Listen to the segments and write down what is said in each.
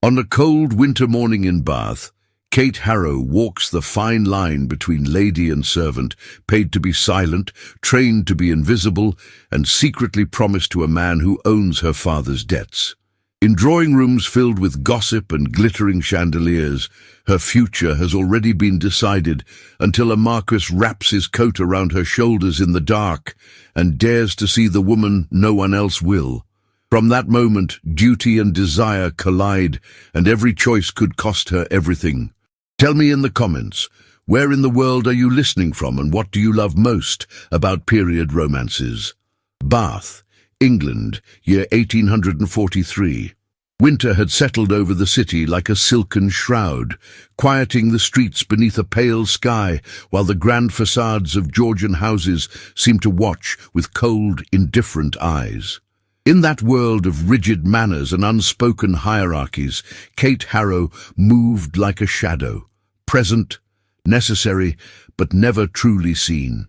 On a cold winter morning in Bath, Kate Harrow walks the fine line between lady and servant, paid to be silent, trained to be invisible, and secretly promised to a man who owns her father's debts. In drawing rooms filled with gossip and glittering chandeliers, her future has already been decided until a Marquess wraps his coat around her shoulders in the dark and dares to see the woman no one else will. From that moment, duty and desire collide, and every choice could cost her everything. Tell me in the comments, where in the world are you listening from and what do you love most about period romances? Bath, England, year 1843. Winter had settled over the city like a silken shroud, quieting the streets beneath a pale sky, while the grand facades of Georgian houses seemed to watch with cold, indifferent eyes. In that world of rigid manners and unspoken hierarchies, Kate Harrow moved like a shadow, present, necessary, but never truly seen.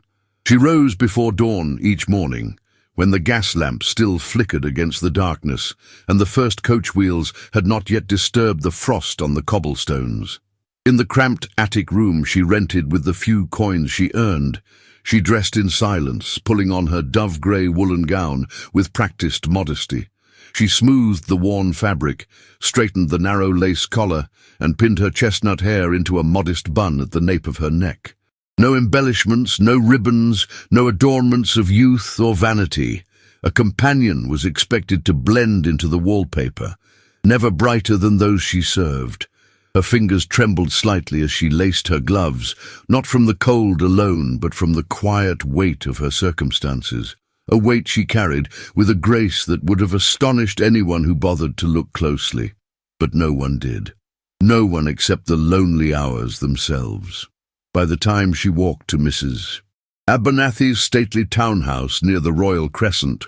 She rose before dawn each morning, when the gas lamp still flickered against the darkness, and the first coach wheels had not yet disturbed the frost on the cobblestones. In the cramped attic room she rented with the few coins she earned, she dressed in silence, pulling on her dove-grey woolen gown with practiced modesty. She smoothed the worn fabric, straightened the narrow lace collar, and pinned her chestnut hair into a modest bun at the nape of her neck. No embellishments, no ribbons, no adornments of youth or vanity. A companion was expected to blend into the wallpaper, never brighter than those she served. Her fingers trembled slightly as she laced her gloves, not from the cold alone, but from the quiet weight of her circumstances. A weight she carried with a grace that would have astonished anyone who bothered to look closely. But no one did. No one except the lonely hours themselves. By the time she walked to Mrs. Abernathy's stately townhouse near the Royal Crescent,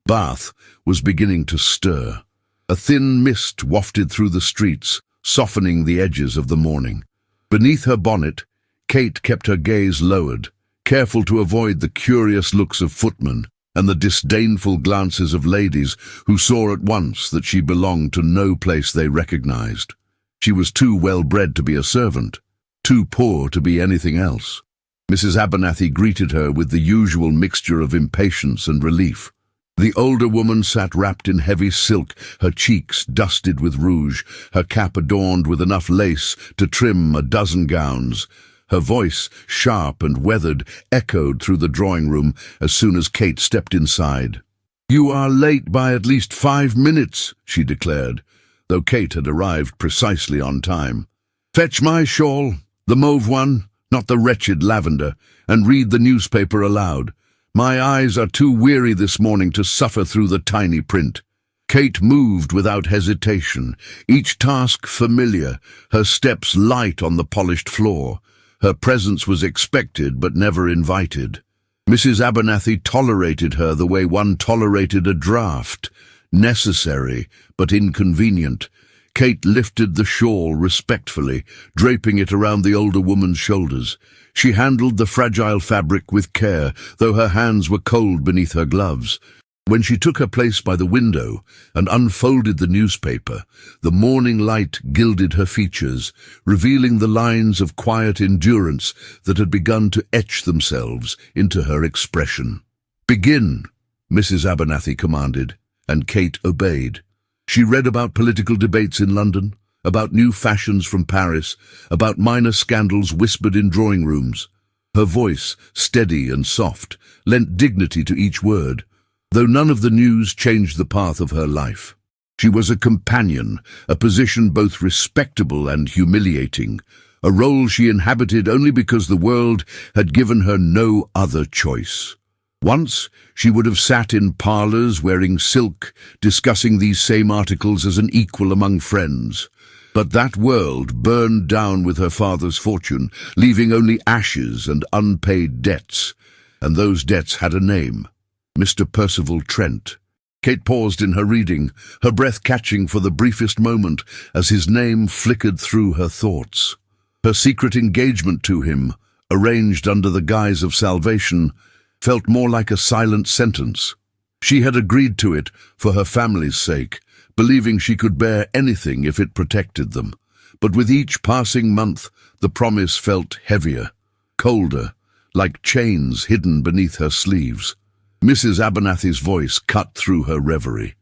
Bath was beginning to stir. A thin mist wafted through the streets, softening the edges of the morning. Beneath her bonnet, Kate kept her gaze lowered, careful to avoid the curious looks of footmen and the disdainful glances of ladies who saw at once that she belonged to no place they recognized. She was too well-bred to be a servant, too poor to be anything else. Mrs. Abernathy greeted her with the usual mixture of impatience and relief. The older woman sat wrapped in heavy silk, her cheeks dusted with rouge, her cap adorned with enough lace to trim a dozen gowns. Her voice, sharp and weathered, echoed through the drawing-room as soon as Kate stepped inside. "You are late by at least 5 minutes," she declared, though Kate had arrived precisely on time. "Fetch my shawl, the mauve one, not the wretched lavender, and read the newspaper aloud. My eyes are too weary this morning to suffer through the tiny print." Kate moved without hesitation, each task familiar, her steps light on the polished floor. Her presence was expected but never invited. Mrs. Abernathy tolerated her the way one tolerated a draught, necessary but inconvenient. Kate lifted the shawl respectfully, draping it around the older woman's shoulders. She handled the fragile fabric with care, though her hands were cold beneath her gloves. When she took her place by the window and unfolded the newspaper, the morning light gilded her features, revealing the lines of quiet endurance that had begun to etch themselves into her expression. "Begin," Mrs. Abernathy commanded, and Kate obeyed. She read about political debates in London, about new fashions from Paris, about minor scandals whispered in drawing rooms. Her voice, steady and soft, lent dignity to each word, though none of the news changed the path of her life. She was a companion, a position both respectable and humiliating, a role she inhabited only because the world had given her no other choice. Once, she would have sat in parlours wearing silk, discussing these same articles as an equal among friends. But that world burned down with her father's fortune, leaving only ashes and unpaid debts. And those debts had a name: Mr. Percival Trent. Kate paused in her reading, her breath catching for the briefest moment as his name flickered through her thoughts. Her secret engagement to him, arranged under the guise of salvation, felt more like a silent sentence. She had agreed to it for her family's sake, believing she could bear anything if it protected them. But with each passing month, the promise felt heavier, colder, like chains hidden beneath her sleeves. Mrs. Abernathy's voice cut through her reverie.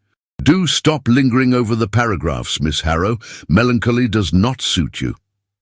"Do stop lingering over the paragraphs, Miss Harrow. Melancholy does not suit you."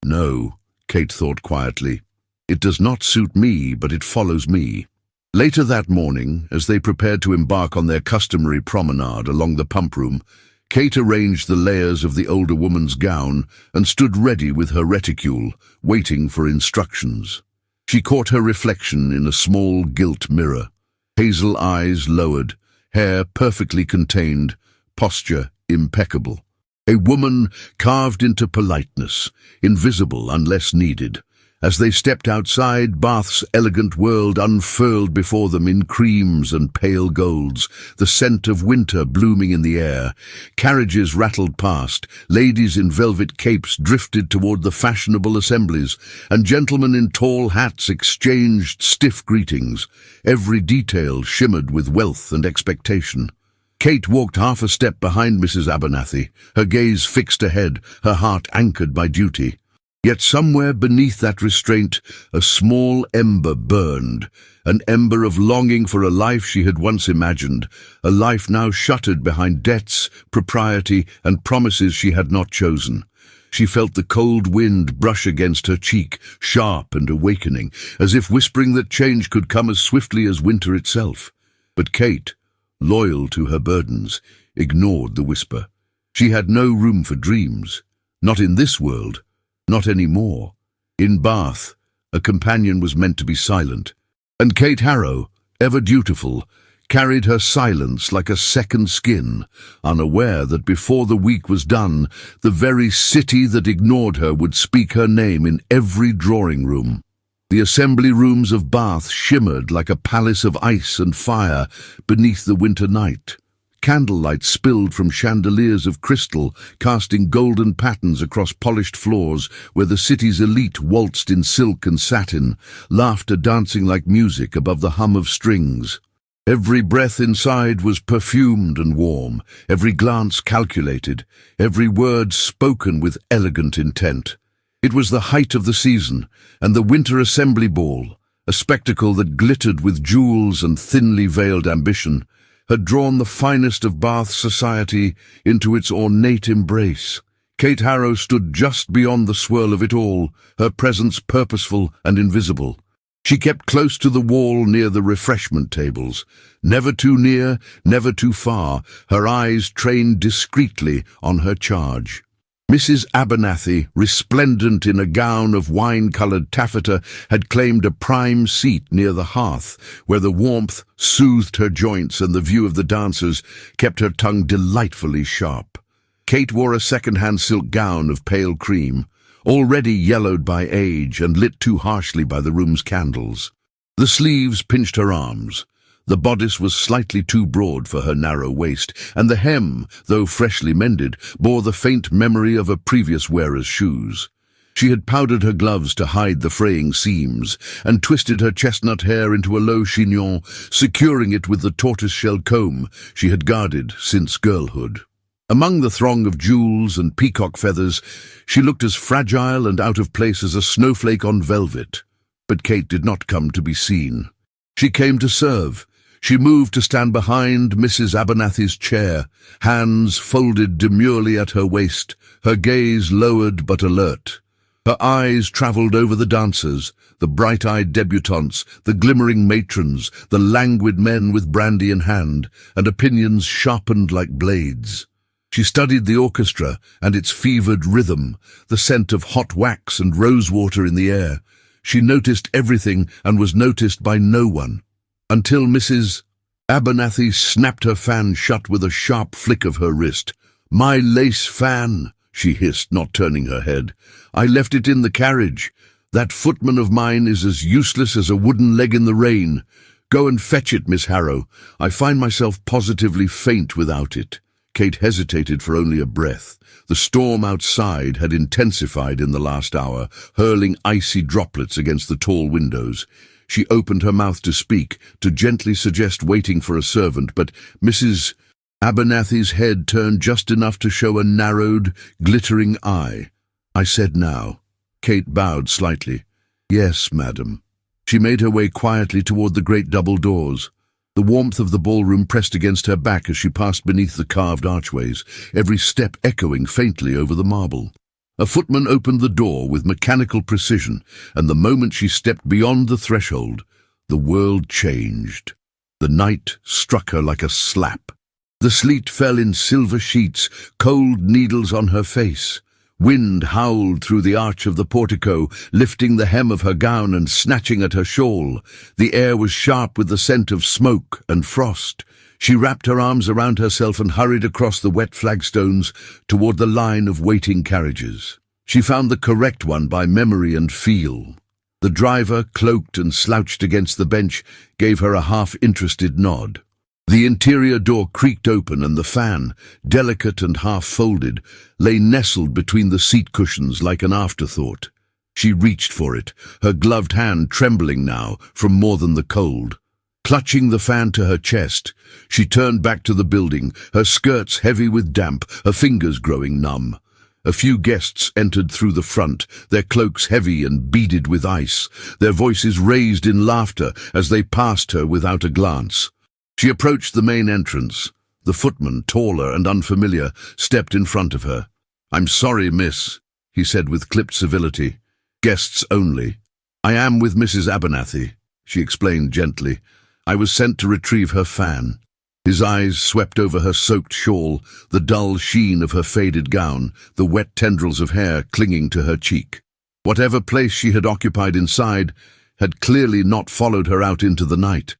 "No," Kate thought quietly. "It does not suit me, but it follows me." Later that morning, as they prepared to embark on their customary promenade along the pump room, Kate arranged the layers of the older woman's gown and stood ready with her reticule, waiting for instructions. She caught her reflection in a small gilt mirror. Hazel eyes lowered, hair perfectly contained, posture impeccable. A woman carved into politeness, invisible unless needed. As they stepped outside, Bath's elegant world unfurled before them in creams and pale golds, the scent of winter blooming in the air. Carriages rattled past, ladies in velvet capes drifted toward the fashionable assemblies, and gentlemen in tall hats exchanged stiff greetings. Every detail shimmered with wealth and expectation. Kate walked half a step behind Mrs. Abernathy, her gaze fixed ahead, her heart anchored by duty. Yet somewhere beneath that restraint, a small ember burned, an ember of longing for a life she had once imagined, a life now shuttered behind debts, propriety, and promises she had not chosen. She felt the cold wind brush against her cheek, sharp and awakening, as if whispering that change could come as swiftly as winter itself. But Kate, loyal to her burdens, ignored the whisper. She had no room for dreams, not in this world. Not anymore. In Bath, a companion was meant to be silent, and Kate Harrow, ever dutiful, carried her silence like a second skin, unaware that before the week was done, the very city that ignored her would speak her name in every drawing room. The assembly rooms of Bath shimmered like a palace of ice and fire beneath the winter night. Candlelight spilled from chandeliers of crystal, casting golden patterns across polished floors where the city's elite waltzed in silk and satin, laughter dancing like music above the hum of strings. Every breath inside was perfumed and warm, every glance calculated, every word spoken with elegant intent. It was the height of the season, and the winter assembly ball, a spectacle that glittered with jewels and thinly veiled ambition, had drawn the finest of Bath society into its ornate embrace. Kate Harrow stood just beyond the swirl of it all, her presence purposeful and invisible. She kept close to the wall near the refreshment tables, never too near, never too far, her eyes trained discreetly on her charge. Mrs. Abernathy, resplendent in a gown of wine-coloured taffeta, had claimed a prime seat near the hearth, where the warmth soothed her joints and the view of the dancers kept her tongue delightfully sharp. Kate wore a second-hand silk gown of pale cream, already yellowed by age and lit too harshly by the room's candles. The sleeves pinched her arms. The bodice was slightly too broad for her narrow waist, and the hem, though freshly mended, bore the faint memory of a previous wearer's shoes. She had powdered her gloves to hide the fraying seams, and twisted her chestnut hair into a low chignon, securing it with the tortoise-shell comb she had guarded since girlhood. Among the throng of jewels and peacock feathers, she looked as fragile and out of place as a snowflake on velvet. But Kate did not come to be seen. She came to serve. She moved to stand behind Mrs. Abernathy's chair, hands folded demurely at her waist, her gaze lowered but alert. Her eyes travelled over the dancers, the bright-eyed debutantes, the glimmering matrons, the languid men with brandy in hand, and opinions sharpened like blades. She studied the orchestra and its fevered rhythm, the scent of hot wax and rosewater in the air. She noticed everything and was noticed by no one. Until Mrs. Abernathy snapped her fan shut with a sharp flick of her wrist. "My lace fan," she hissed, not turning her head. "I left it in the carriage. That footman of mine is as useless as a wooden leg in the rain. Go and fetch it, Miss Harrow. I find myself positively faint without it." Kate hesitated for only a breath. The storm outside had intensified in the last hour, hurling icy droplets against the tall windows. She opened her mouth to speak, to gently suggest waiting for a servant, but Mrs. Abernathy's head turned just enough to show a narrowed, glittering eye. I said now. Kate bowed slightly. Yes, madam. She made her way quietly toward the great double doors. The warmth of the ballroom pressed against her back as she passed beneath the carved archways, every step echoing faintly over the marble. A footman opened the door with mechanical precision, and the moment she stepped beyond the threshold, the world changed. The night struck her like a slap. The sleet fell in silver sheets, cold needles on her face. Wind howled through the arch of the portico, lifting the hem of her gown and snatching at her shawl. The air was sharp with the scent of smoke and frost. She wrapped her arms around herself and hurried across the wet flagstones toward the line of waiting carriages. She found the correct one by memory and feel. The driver, cloaked and slouched against the bench, gave her a half-interested nod. The interior door creaked open and the fan, delicate and half-folded, lay nestled between the seat cushions like an afterthought. She reached for it, her gloved hand trembling now from more than the cold. Clutching the fan to her chest, she turned back to the building, her skirts heavy with damp, her fingers growing numb. A few guests entered through the front, their cloaks heavy and beaded with ice, their voices raised in laughter as they passed her without a glance. She approached the main entrance. The footman, taller and unfamiliar, stepped in front of her. "I'm sorry, miss," he said with clipped civility. "Guests only." "I am with Mrs. Abernathy," she explained gently. "I was sent to retrieve her fan." His eyes swept over her soaked shawl, the dull sheen of her faded gown, the wet tendrils of hair clinging to her cheek. Whatever place she had occupied inside had clearly not followed her out into the night.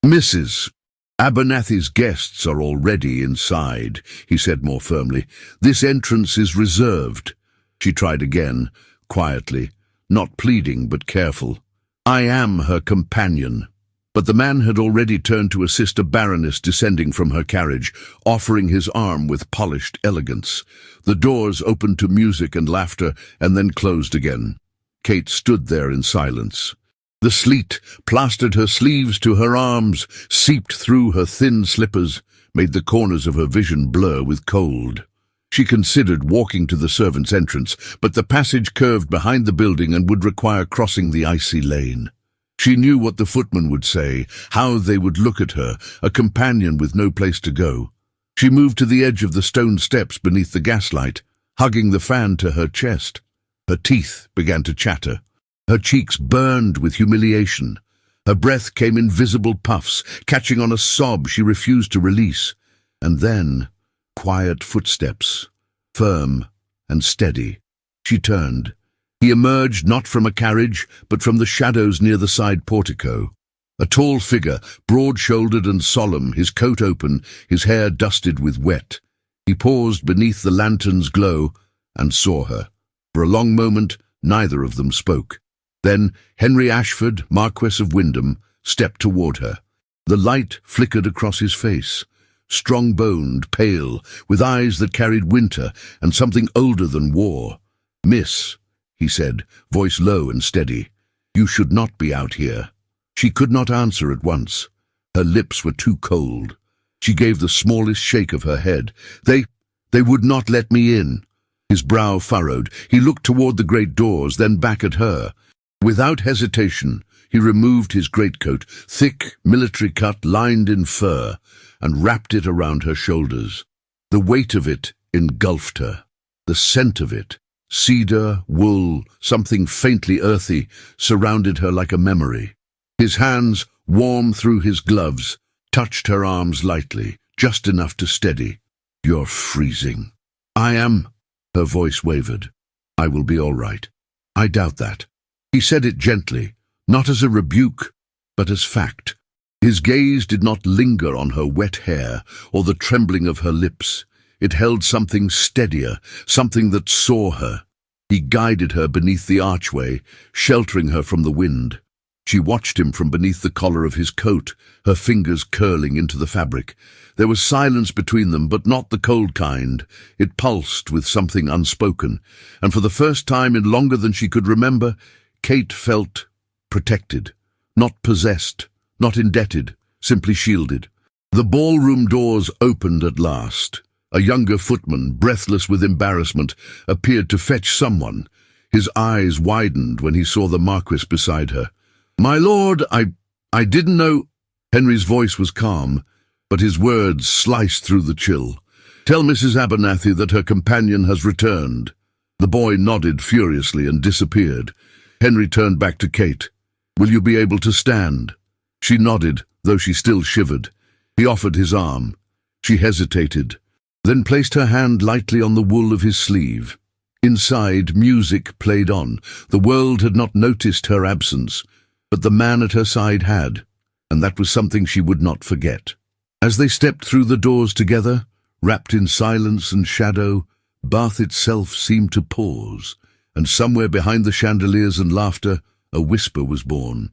"Mrs. Abernathy's guests are already inside," he said more firmly. "This entrance is reserved." She tried again, quietly, not pleading but careful. "I am her companion." But the man had already turned to assist a baroness descending from her carriage, offering his arm with polished elegance. The doors opened to music and laughter and then closed again. Kate stood there in silence. The sleet plastered her sleeves to her arms, seeped through her thin slippers, made the corners of her vision blur with cold. She considered walking to the servants' entrance, but the passage curved behind the building and would require crossing the icy lane. She knew what the footman would say, how they would look at her, a companion with no place to go. She moved to the edge of the stone steps beneath the gaslight, hugging the fan to her chest. Her teeth began to chatter. Her cheeks burned with humiliation. Her breath came in visible puffs, catching on a sob she refused to release. And then, quiet footsteps, firm and steady. She turned. He emerged not from a carriage, but from the shadows near the side portico. A tall figure, broad-shouldered and solemn, his coat open, his hair dusted with wet. He paused beneath the lantern's glow and saw her. For a long moment, neither of them spoke. Then Henry Ashford, Marquess of Wyndham, stepped toward her. The light flickered across his face, strong-boned, pale, with eyes that carried winter and something older than war. "Miss," he said, voice low and steady, "you should not be out here." She could not answer at once. Her lips were too cold. She gave the smallest shake of her head. They would not let me in." His brow furrowed. He looked toward the great doors, then back at her. Without hesitation, he removed his greatcoat, thick, military cut, lined in fur, and wrapped it around her shoulders. The weight of it engulfed her. The scent of it, cedar, wool, something faintly earthy, surrounded her like a memory. His hands, warm through his gloves, touched her arms lightly, just enough to steady. "You're freezing." "I am." Her voice wavered. "I will be all right." "I doubt that." He said it gently, not as a rebuke, but as fact. His gaze did not linger on her wet hair or the trembling of her lips. It held something steadier, something that saw her. He guided her beneath the archway, sheltering her from the wind. She watched him from beneath the collar of his coat, her fingers curling into the fabric. There was silence between them, but not the cold kind. It pulsed with something unspoken, and for the first time in longer than she could remember, Kate felt protected, not possessed, not indebted, simply shielded. The ballroom doors opened at last. A younger footman, breathless with embarrassment, appeared to fetch someone. His eyes widened when he saw the Marquess beside her. "My lord, I didn't know—" Henry's voice was calm, but his words sliced through the chill. "Tell Mrs. Abernathy that her companion has returned." The boy nodded furiously and disappeared. Henry turned back to Kate. "Will you be able to stand?" She nodded, though she still shivered. He offered his arm. She hesitated, then placed her hand lightly on the wool of his sleeve. Inside, music played on. The world had not noticed her absence, but the man at her side had, and that was something she would not forget. As they stepped through the doors together, wrapped in silence and shadow, Bath itself seemed to pause, and somewhere behind the chandeliers and laughter, a whisper was born.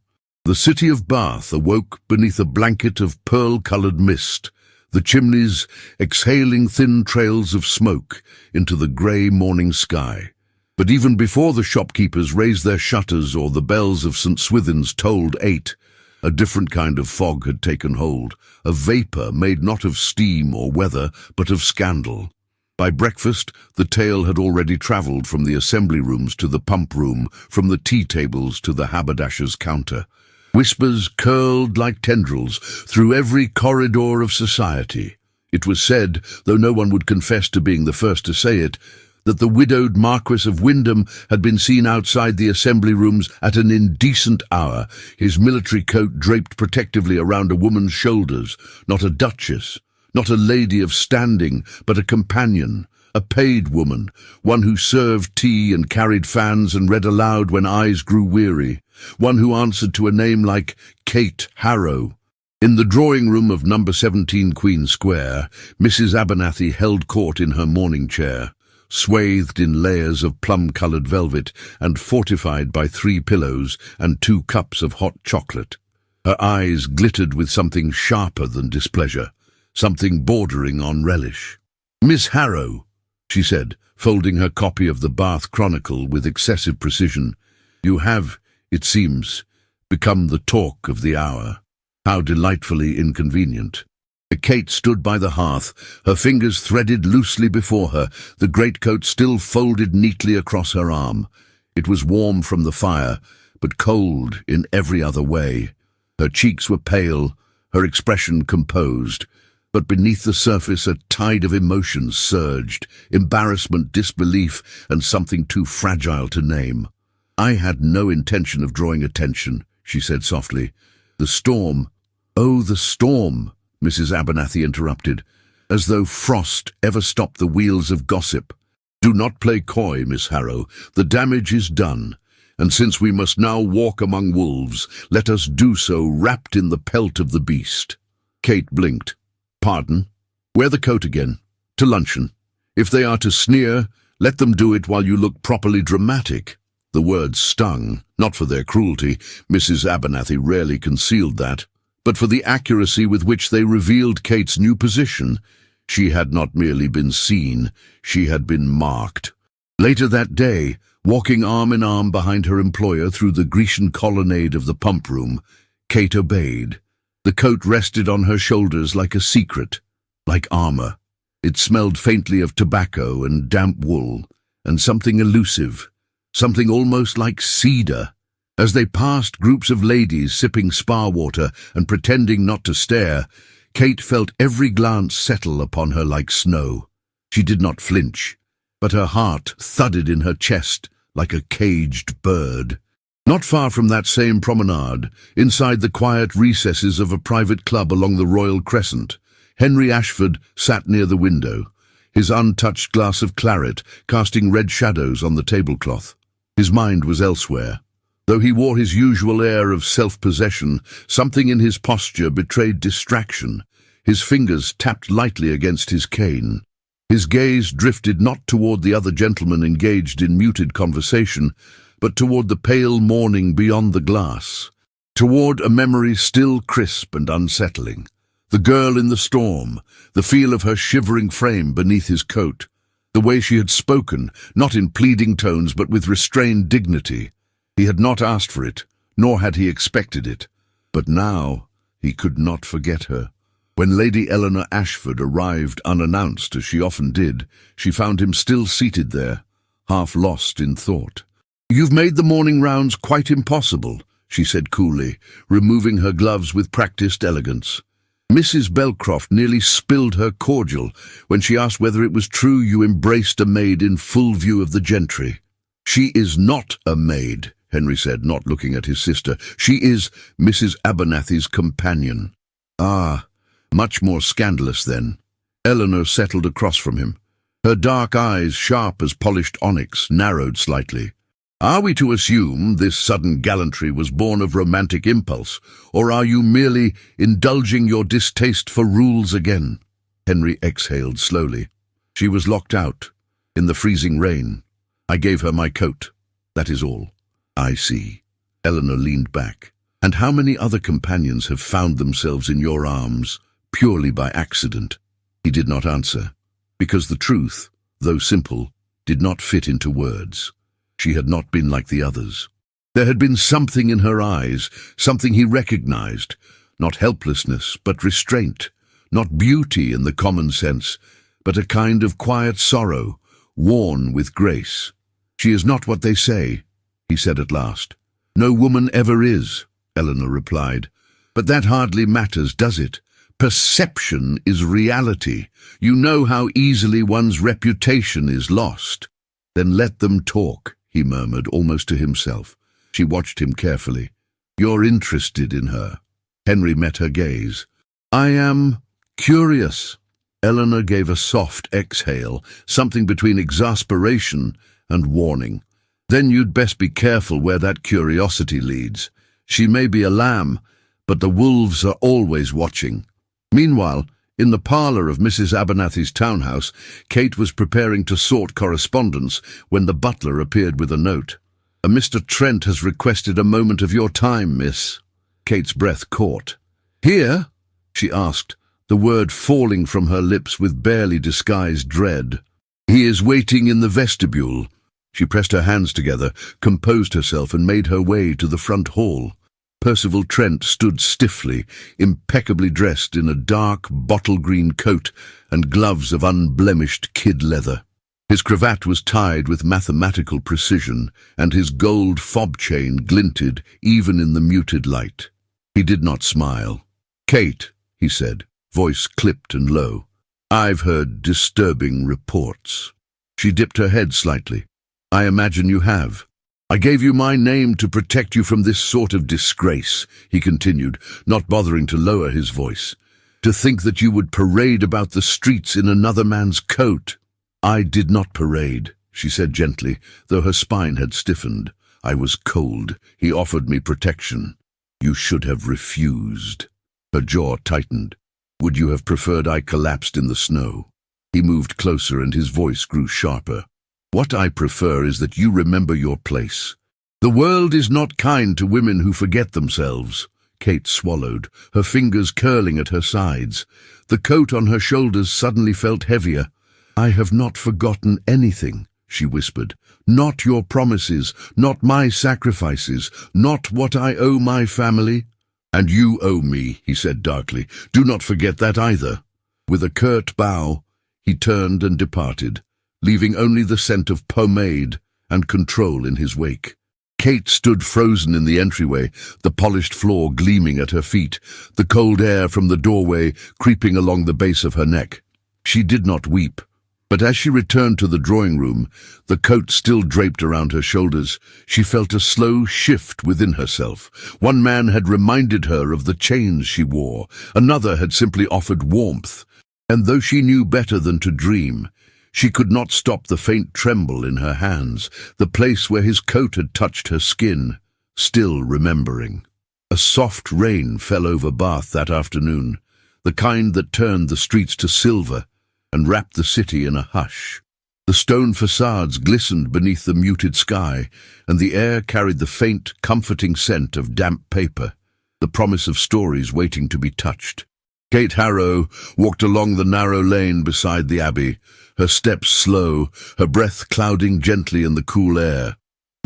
The city of Bath awoke beneath a blanket of pearl-coloured mist, the chimneys exhaling thin trails of smoke into the grey morning sky. But even before the shopkeepers raised their shutters or the bells of St. Swithin's tolled 8, a different kind of fog had taken hold, a vapour made not of steam or weather, but of scandal. By breakfast, the tale had already travelled from the assembly rooms to the pump room, from the tea tables to the haberdasher's counter. Whispers curled like tendrils through every corridor of society. It was said, though no one would confess to being the first to say it, that the widowed Marquess of Wyndham had been seen outside the assembly rooms at an indecent hour, his military coat draped protectively around a woman's shoulders, not a duchess, not a lady of standing, but a companion, a paid woman, one who served tea and carried fans and read aloud when eyes grew weary, one who answered to a name like Kate Harrow. In the drawing-room of number 17 Queen Square, Mrs. Abernathy held court in her morning chair, swathed in layers of plum-coloured velvet and fortified by 3 pillows and 2 cups of hot chocolate. Her eyes glittered with something sharper than displeasure, something bordering on relish. "Miss Harrow," she said, folding her copy of the Bath Chronicle with excessive precision, "you have, it seems, become the talk of the hour. How delightfully inconvenient." Kate stood by the hearth, her fingers threaded loosely before her, the greatcoat still folded neatly across her arm. It was warm from the fire, but cold in every other way. Her cheeks were pale, her expression composed, but beneath the surface a tide of emotions surged, embarrassment, disbelief, and something too fragile to name. "I had no intention of drawing attention," she said softly. "The storm—" "Oh, the storm," Mrs. Abernathy interrupted, as though frost ever stopped the wheels of gossip. "Do not play coy, Miss Harrow. The damage is done, and since we must now walk among wolves, let us do so wrapped in the pelt of the beast." Kate blinked. "Pardon? Wear the coat again. To luncheon. If they are to sneer, let them do it while you look properly dramatic." The words stung, not for their cruelty, Mrs. Abernathy rarely concealed that, but for the accuracy with which they revealed Kate's new position. She had not merely been seen, she had been marked. Later that day, walking arm in arm behind her employer through the Grecian colonnade of the pump room, Kate obeyed. The coat rested on her shoulders like a secret, like armor. It smelled faintly of tobacco and damp wool, and something elusive, something almost like cedar. As they passed groups of ladies sipping spa water and pretending not to stare, Kate felt every glance settle upon her like snow. She did not flinch, but her heart thudded in her chest like a caged bird. Not far from that same promenade, inside the quiet recesses of a private club along the Royal Crescent, Henry Ashford sat near the window, his untouched glass of claret casting red shadows on the tablecloth. His mind was elsewhere. Though he wore his usual air of self-possession, something in his posture betrayed distraction. His fingers tapped lightly against his cane. His gaze drifted not toward the other gentlemen engaged in muted conversation, but toward the pale morning beyond the glass, toward a memory still crisp and unsettling. The girl in the storm, the feel of her shivering frame beneath his coat, the way she had spoken, not in pleading tones but with restrained dignity. He had not asked for it, nor had he expected it, but now he could not forget her. When Lady Eleanor Ashford arrived unannounced, as she often did, she found him still seated there, half lost in thought. "You've made the morning rounds quite impossible," she said coolly, removing her gloves with practiced elegance. "Mrs. Belcroft nearly spilled her cordial when she asked whether it was true you embraced a maid in full view of the gentry." "She is not a maid," Henry said, not looking at his sister. "She is Mrs. Abernathy's companion." "Ah, much more scandalous then." Eleanor settled across from him. Her dark eyes, sharp as polished onyx, narrowed slightly. "Are we to assume this sudden gallantry was born of romantic impulse, or are you merely indulging your distaste for rules again?" Henry exhaled slowly. "She was locked out, in the freezing rain. I gave her my coat. That is all." "I see." Eleanor leaned back. "And how many other companions have found themselves in your arms, purely by accident?" He did not answer, because the truth, though simple, did not fit into words. She had not been like the others. There had been something in her eyes, something he recognized, not helplessness, but restraint, not beauty in the common sense, but a kind of quiet sorrow, worn with grace. "She is not what they say," he said at last. "No woman ever is," Eleanor replied. "But that hardly matters, does it? Perception is reality. You know how easily one's reputation is lost." "Then let them talk," he murmured, almost to himself. She watched him carefully. "You're interested in her." Henry met her gaze. "I am curious." Eleanor gave a soft exhale, something between exasperation and warning. "Then you'd best be careful where that curiosity leads. She may be a lamb, but the wolves are always watching." Meanwhile, in the parlour of Mrs. Abernathy's townhouse, Kate was preparing to sort correspondence when the butler appeared with a note. "A Mr. Trent has requested a moment of your time, miss." Kate's breath caught. "Here?" she asked, the word falling from her lips with barely disguised dread. "He is waiting in the vestibule." She pressed her hands together, composed herself, and made her way to the front hall. Percival Trent stood stiffly, impeccably dressed in a dark bottle-green coat and gloves of unblemished kid leather. His cravat was tied with mathematical precision, and his gold fob chain glinted even in the muted light. He did not smile. "Kate," he said, voice clipped and low, "I've heard disturbing reports." She dipped her head slightly. "I imagine you have." "I gave you my name to protect you from this sort of disgrace," he continued, not bothering to lower his voice. "To think that you would parade about the streets in another man's coat." "I did not parade," she said gently, though her spine had stiffened. "I was cold. He offered me protection." "You should have refused." Her jaw tightened. "Would you have preferred I collapsed in the snow?" He moved closer and his voice grew sharper. "What I prefer is that you remember your place. The world is not kind to women who forget themselves." Kate swallowed, her fingers curling at her sides. The coat on her shoulders suddenly felt heavier. "I have not forgotten anything," she whispered. "Not your promises, not my sacrifices, not what I owe my family." "And you owe me," he said darkly. "Do not forget that either." With a curt bow, he turned and departed, leaving only the scent of pomade and control in his wake. Kate stood frozen in the entryway, the polished floor gleaming at her feet, the cold air from the doorway creeping along the base of her neck. She did not weep, but as she returned to the drawing room, the coat still draped around her shoulders, she felt a slow shift within herself. One man had reminded her of the chains she wore, another had simply offered warmth, and though she knew better than to dream, she could not stop the faint tremble in her hands, the place where his coat had touched her skin, still remembering. A soft rain fell over Bath that afternoon, the kind that turned the streets to silver and wrapped the city in a hush. The stone facades glistened beneath the muted sky, and the air carried the faint, comforting scent of damp paper, the promise of stories waiting to be touched. Kate Harrow walked along the narrow lane beside the Abbey, her steps slow, her breath clouding gently in the cool air.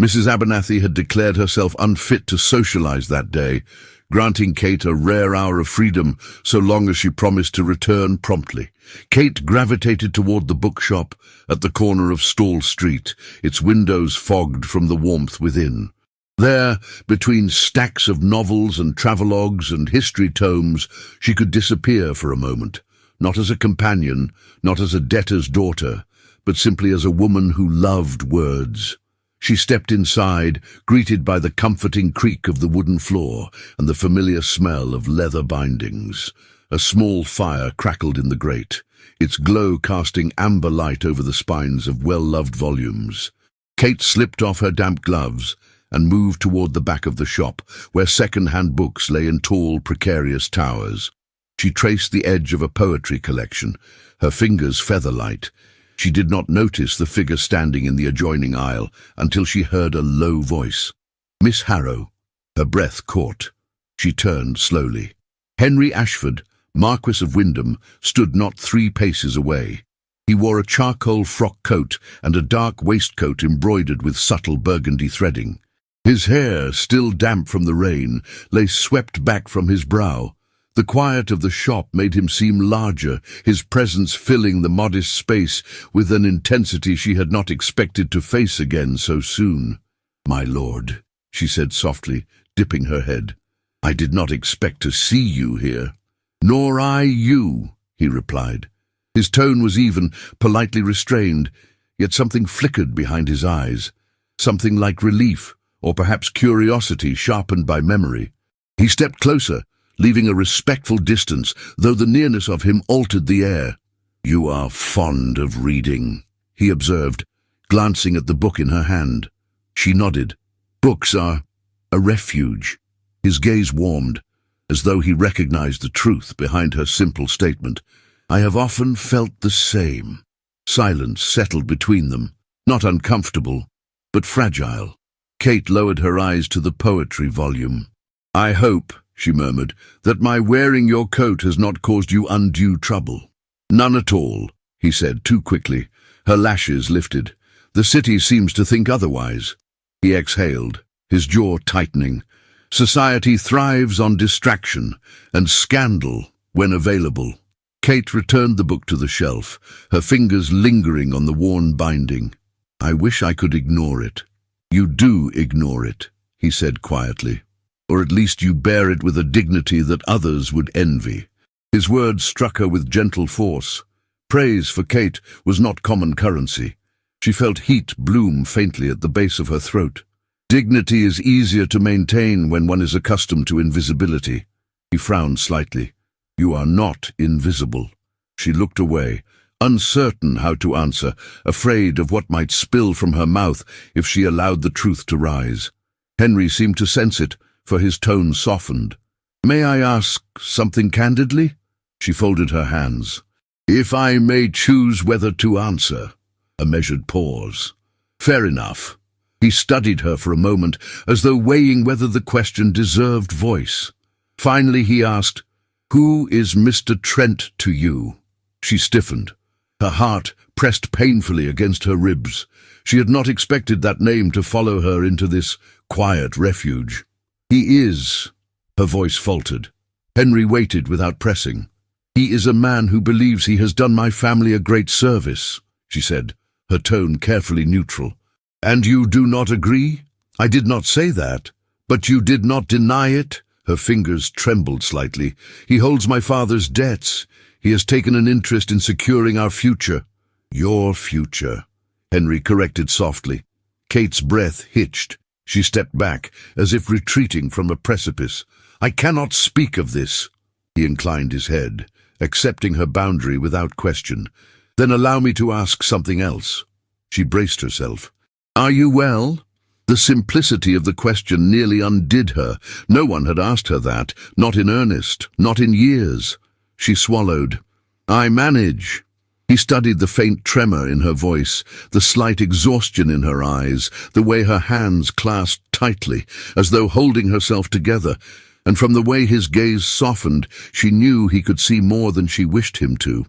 Mrs. Abernathy had declared herself unfit to socialize that day, granting Kate a rare hour of freedom so long as she promised to return promptly. Kate gravitated toward the bookshop at the corner of Stall Street, its windows fogged from the warmth within. There, between stacks of novels and travelogues and history tomes, she could disappear for a moment, not as a companion, not as a debtor's daughter, but simply as a woman who loved words. She stepped inside, greeted by the comforting creak of the wooden floor and the familiar smell of leather bindings. A small fire crackled in the grate, its glow casting amber light over the spines of well-loved volumes. Kate slipped off her damp gloves and moved toward the back of the shop, where second-hand books lay in tall, precarious towers. She traced the edge of a poetry collection, her fingers feather-light. She did not notice the figure standing in the adjoining aisle until she heard a low voice. Miss Harrow. Her breath caught. She turned slowly. Henry Ashford, Marquess of Wyndham, stood not 3 paces away. He wore a charcoal frock coat and a dark waistcoat embroidered with subtle burgundy threading. His hair, still damp from the rain, lay swept back from his brow. The quiet of the shop made him seem larger, his presence filling the modest space with an intensity she had not expected to face again so soon. "My lord," she said softly, dipping her head, "I did not expect to see you here." "Nor I you," he replied. His tone was even, politely restrained, yet something flickered behind his eyes, something like relief, or perhaps curiosity sharpened by memory. He stepped closer, leaving a respectful distance, though the nearness of him altered the air. "You are fond of reading," he observed, glancing at the book in her hand. She nodded. "Books are a refuge." His gaze warmed, as though he recognized the truth behind her simple statement. "I have often felt the same." Silence settled between them, not uncomfortable, but fragile. Kate lowered her eyes to the poetry volume. "I hope," she murmured, "that my wearing your coat has not caused you undue trouble." "None at all," he said too quickly. Her lashes lifted. "The city seems to think otherwise." He exhaled, his jaw tightening. "Society thrives on distraction and scandal when available." Kate returned the book to the shelf, her fingers lingering on the worn binding. "I wish I could ignore it." "You do ignore it," he said quietly. "Or at least you bear it with a dignity that others would envy." His words struck her with gentle force. Praise for Kate was not common currency. She felt heat bloom faintly at the base of her throat. Dignity is easier to maintain when one is accustomed to invisibility. He frowned slightly. "You are not invisible." She looked away, uncertain how to answer, afraid of what might spill from her mouth if she allowed the truth to rise. Henry seemed to sense it, for his tone softened. "May I ask something candidly?" She folded her hands. "If I may choose whether to answer." A measured pause. "Fair enough." He studied her for a moment, as though weighing whether the question deserved voice. Finally he asked, "Who is Mr. Trent to you?" She stiffened. Her heart pressed painfully against her ribs. She had not expected that name to follow her into this quiet refuge. "He is," her voice faltered. Henry waited without pressing. "He is a man who believes he has done my family a great service," she said, her tone carefully neutral. "And you do not agree?" "I did not say that." "But you did not deny it?" Her fingers trembled slightly. "He holds my father's debts. He has taken an interest in securing our future." "Your future," Henry corrected softly. Kate's breath hitched. She stepped back, as if retreating from a precipice. "I cannot speak of this." He inclined his head, accepting her boundary without question. "Then allow me to ask something else." She braced herself. "Are you well?" The simplicity of the question nearly undid her. No one had asked her that, not in earnest, not in years. She swallowed. "I manage." He studied the faint tremor in her voice, the slight exhaustion in her eyes, the way her hands clasped tightly, as though holding herself together, and from the way his gaze softened, she knew he could see more than she wished him to.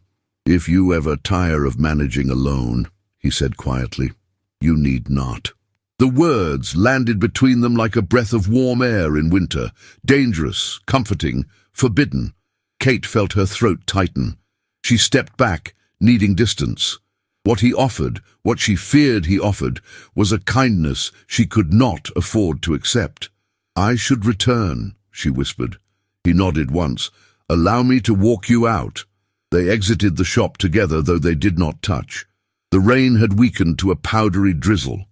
"If you ever tire of managing alone," he said quietly, "you need not." The words landed between them like a breath of warm air in winter, dangerous, comforting, forbidden. Kate felt her throat tighten. She stepped back, needing distance. What he offered, what she feared he offered, was a kindness she could not afford to accept. "I should return," she whispered. He nodded once. "Allow me to walk you out." They exited the shop together, though they did not touch. The rain had weakened to a powdery drizzle.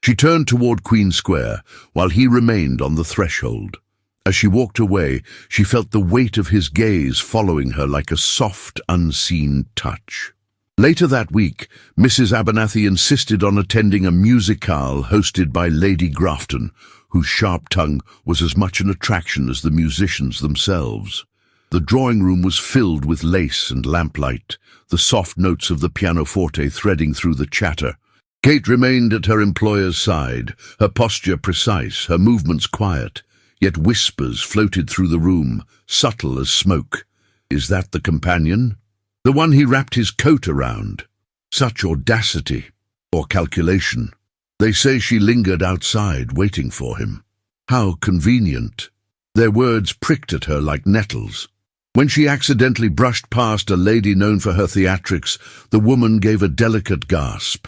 She turned toward Queen Square, while he remained on the threshold. As she walked away, she felt the weight of his gaze following her like a soft, unseen touch. Later that week, Mrs. Abernathy insisted on attending a musicale hosted by Lady Grafton, whose sharp tongue was as much an attraction as the musicians themselves. The drawing room was filled with lace and lamplight, the soft notes of the pianoforte threading through the chatter. Kate remained at her employer's side, her posture precise, her movements quiet, yet whispers floated through the room, subtle as smoke. "Is that the companion? The one he wrapped his coat around? Such audacity, or calculation. They say she lingered outside, waiting for him. How convenient." Their words pricked at her like nettles. When she accidentally brushed past a lady known for her theatrics, the woman gave a delicate gasp.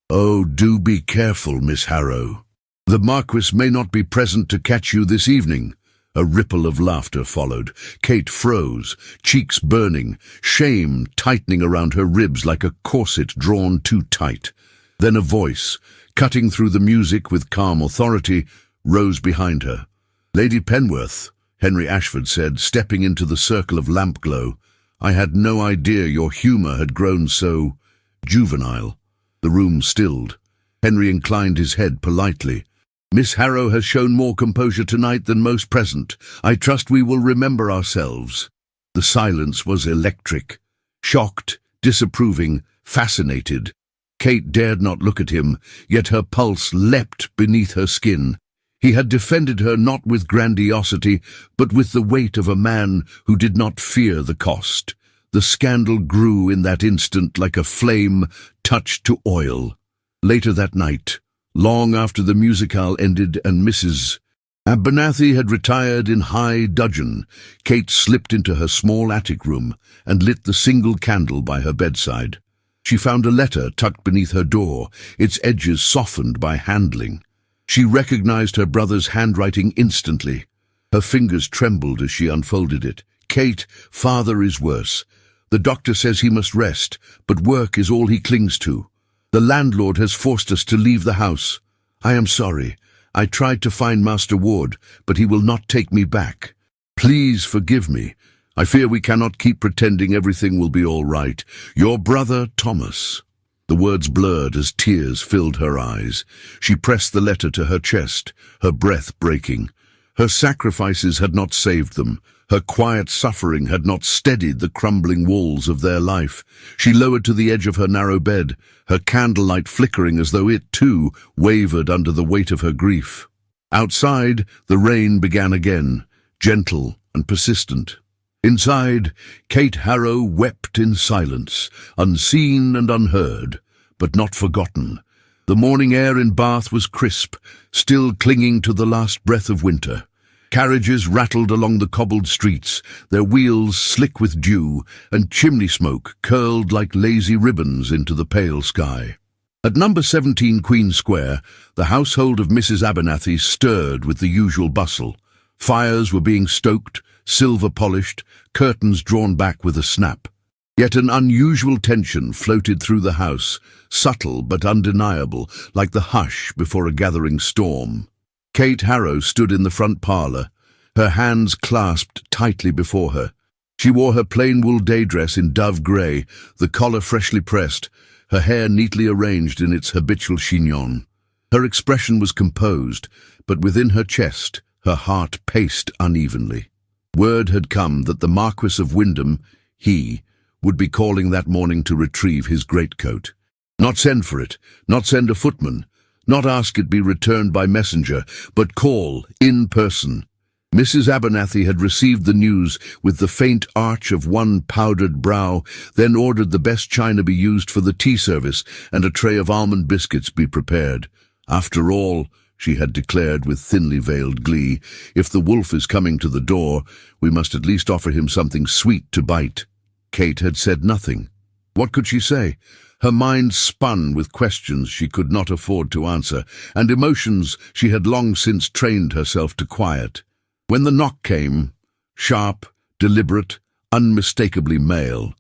"Oh, do be careful, Miss Harrow. The Marquess may not be present to catch you this evening." A ripple of laughter followed. Kate froze, cheeks burning, shame tightening around her ribs like a corset drawn too tight. Then a voice, cutting through the music with calm authority, rose behind her. "Lady Penworth," Henry Ashford said, stepping into the circle of lamp glow. "I had no idea your humour had grown so juvenile." The room stilled. Henry inclined his head politely. "Miss Harrow has shown more composure tonight than most present. I trust we will remember ourselves." The silence was electric. Shocked, disapproving, fascinated. Kate dared not look at him, yet her pulse leapt beneath her skin. He had defended her not with grandiosity, but with the weight of a man who did not fear the cost. The scandal grew in that instant like a flame touched to oil. Later that night, long after the musicale ended and Mrs. Abernathy had retired in high dudgeon, Kate slipped into her small attic room and lit the single candle by her bedside. She found a letter tucked beneath her door, its edges softened by handling. She recognized her brother's handwriting instantly. Her fingers trembled as she unfolded it. "Kate, father is worse. The doctor says he must rest, but work is all he clings to. The landlord has forced us to leave the house. I am sorry. I tried to find Master Ward, but he will not take me back. Please forgive me. I fear we cannot keep pretending everything will be all right. Your brother, Thomas." The words blurred as tears filled her eyes. She pressed the letter to her chest, her breath breaking. Her sacrifices had not saved them. Her quiet suffering had not steadied the crumbling walls of their life. She lowered to the edge of her narrow bed, her candlelight flickering as though it, too, wavered under the weight of her grief. Outside, the rain began again, gentle and persistent. Inside, Kate Harrow wept in silence, unseen and unheard, but not forgotten. The morning air in Bath was crisp, still clinging to the last breath of winter. Carriages rattled along the cobbled streets, their wheels slick with dew, and chimney smoke curled like lazy ribbons into the pale sky. At number 17 Queen Square, the household of Mrs. Abernathy stirred with the usual bustle. Fires were being stoked, silver polished, curtains drawn back with a snap. Yet an unusual tension floated through the house, subtle but undeniable, like the hush before a gathering storm. Kate Harrow stood in the front parlour, her hands clasped tightly before her. She wore her plain wool day dress in dove grey, the collar freshly pressed, her hair neatly arranged in its habitual chignon. Her expression was composed, but within her chest, her heart paced unevenly. Word had come that the Marquess of Wyndham, he, would be calling that morning to retrieve his greatcoat. Not send for it, not send a footman, not ask it be returned by messenger, but call in person. Mrs. Abernathy had received the news with the faint arch of one powdered brow, then ordered the best china be used for the tea service and a tray of almond biscuits be prepared. After all, she had declared with thinly veiled glee, if the wolf is coming to the door, we must at least offer him something sweet to bite. Kate had said nothing. What could she say? Her mind spun with questions she could not afford to answer, and emotions she had long since trained herself to quiet. When the knock came, sharp, deliberate, unmistakably male,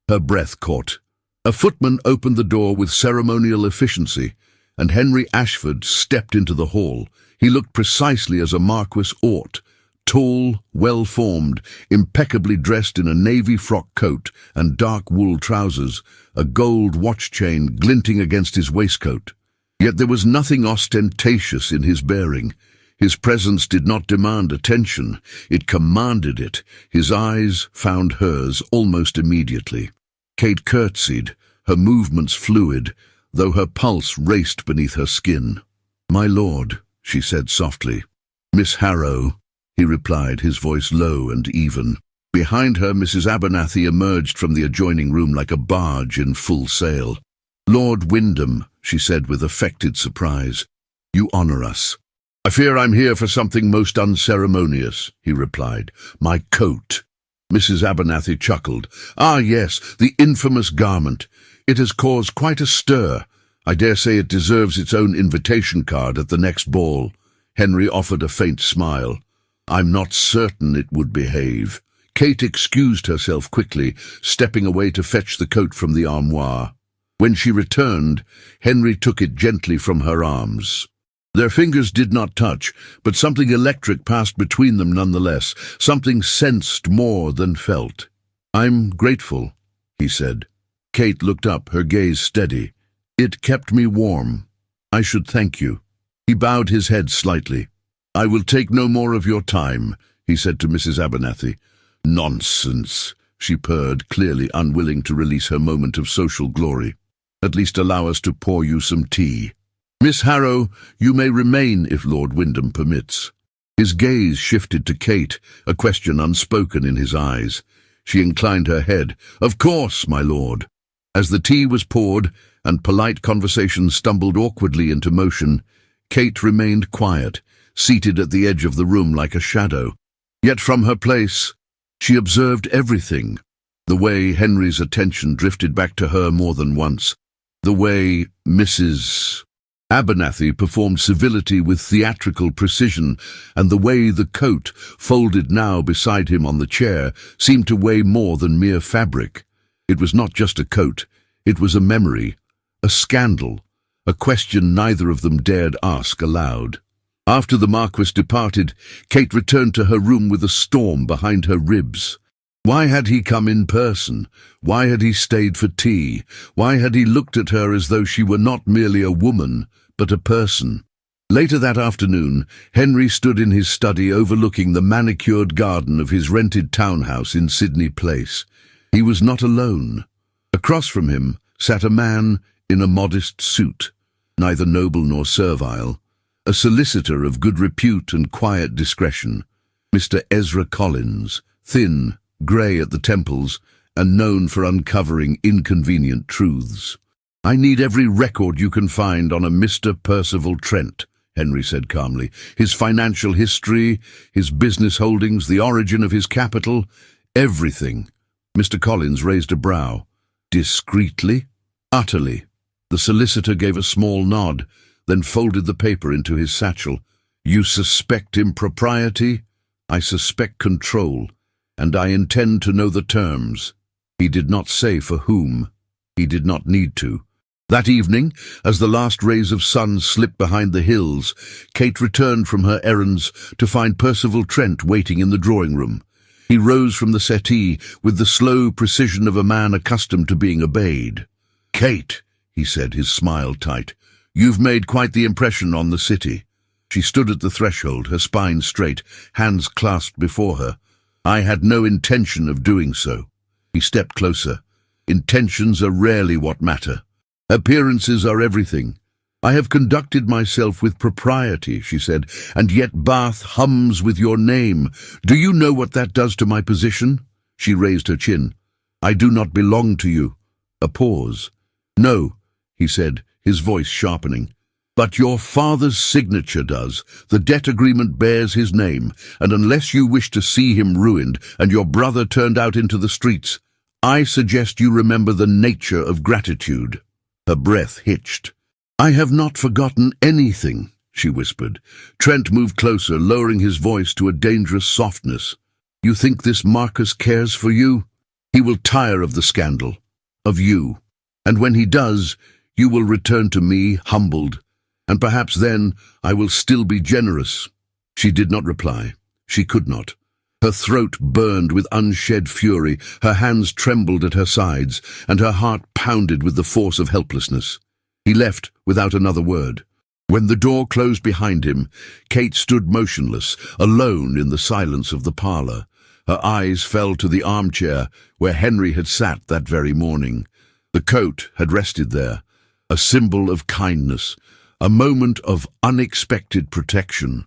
her breath caught. A footman opened the door with ceremonial efficiency, and Henry Ashford stepped into the hall. He looked precisely as a Marquess ought, tall, well-formed, impeccably dressed in a navy frock coat and dark wool trousers, a gold watch chain glinting against his waistcoat. Yet there was nothing ostentatious in his bearing. His presence did not demand attention, it commanded it. His eyes found hers almost immediately. Kate curtsied, her movements fluid, though her pulse raced beneath her skin. "My lord," she said softly. "Miss Harrow," he replied, his voice low and even. Behind her, Mrs. Abernathy emerged from the adjoining room like a barge in full sail. "Lord Wyndham," she said with affected surprise, "you honour us." "I fear I'm here for something most unceremonious," he replied. "My coat." Mrs. Abernathy chuckled. "Ah, yes, the infamous garment. It has caused quite a stir. I dare say it deserves its own invitation card at the next ball." Henry offered a faint smile. "I'm not certain it would behave." Kate excused herself quickly, stepping away to fetch the coat from the armoire. When she returned, Henry took it gently from her arms. Their fingers did not touch, but something electric passed between them nonetheless, something sensed more than felt. "I'm grateful," he said. Kate looked up, her gaze steady. "It kept me warm. I should thank you." He bowed his head slightly. "I will take no more of your time," he said to Mrs. Abernathy. "Nonsense," she purred, clearly unwilling to release her moment of social glory. "At least allow us to pour you some tea. Miss Harrow, you may remain if Lord Wyndham permits." His gaze shifted to Kate, a question unspoken in his eyes. She inclined her head. "Of course, my lord." As the tea was poured and polite conversation stumbled awkwardly into motion, Kate remained quiet, seated at the edge of the room like a shadow. Yet from her place, she observed everything. The way Henry's attention drifted back to her more than once. The way Mrs. Abernathy performed civility with theatrical precision, and the way the coat, folded now beside him on the chair, seemed to weigh more than mere fabric. It was not just a coat, it was a memory, a scandal, a question neither of them dared ask aloud. After the Marquess departed, Kate returned to her room with a storm behind her ribs. Why had he come in person? Why had he stayed for tea? Why had he looked at her as though she were not merely a woman, but a person? Later that afternoon, Henry stood in his study overlooking the manicured garden of his rented townhouse in Sydney Place. He was not alone. Across from him sat a man in a modest suit, neither noble nor servile, a solicitor of good repute and quiet discretion, Mr. Ezra Collins, thin, grey at the temples, and known for uncovering inconvenient truths. "I need every record you can find on a Mr. Percival Trent," Henry said calmly. "His financial history, his business holdings, the origin of his capital, everything." Mr. Collins raised a brow. "Discreetly?" "Utterly." The solicitor gave a small nod, then folded the paper into his satchel. "You suspect impropriety? I suspect control, and I intend to know the terms." He did not say for whom. He did not need to. That evening, as the last rays of sun slipped behind the hills, Kate returned from her errands to find Percival Trent waiting in the drawing-room. He rose from the settee with the slow precision of a man accustomed to being obeyed. "Kate," he said, his smile tight, "you've made quite the impression on the city." She stood at the threshold, her spine straight, hands clasped before her. "I had no intention of doing so." He stepped closer. "Intentions are rarely what matter. Appearances are everything. I have conducted myself with propriety," she said, "and yet Bath hums with your name. Do you know what that does to my position?" She raised her chin. "I do not belong to you." A pause. "No," he said, his voice sharpening. But your father's signature does. The debt agreement bears his name, and unless you wish to see him ruined and your brother turned out into the streets, I suggest you remember the nature of gratitude." Her breath hitched. "I have not forgotten anything," she whispered. Trent moved closer, lowering his voice to a dangerous softness. "You think this Marquess cares for you? He will tire of the scandal, of you. And when he does, you will return to me humbled. And perhaps then I will still be generous." She did not reply. She could not. Her throat burned with unshed fury, her hands trembled at her sides, and her heart pounded with the force of helplessness. He left without another word. When the door closed behind him, Kate stood motionless, alone in the silence of the parlour. Her eyes fell to the armchair where Henry had sat that very morning. The coat had rested there, a symbol of kindness, a moment of unexpected protection.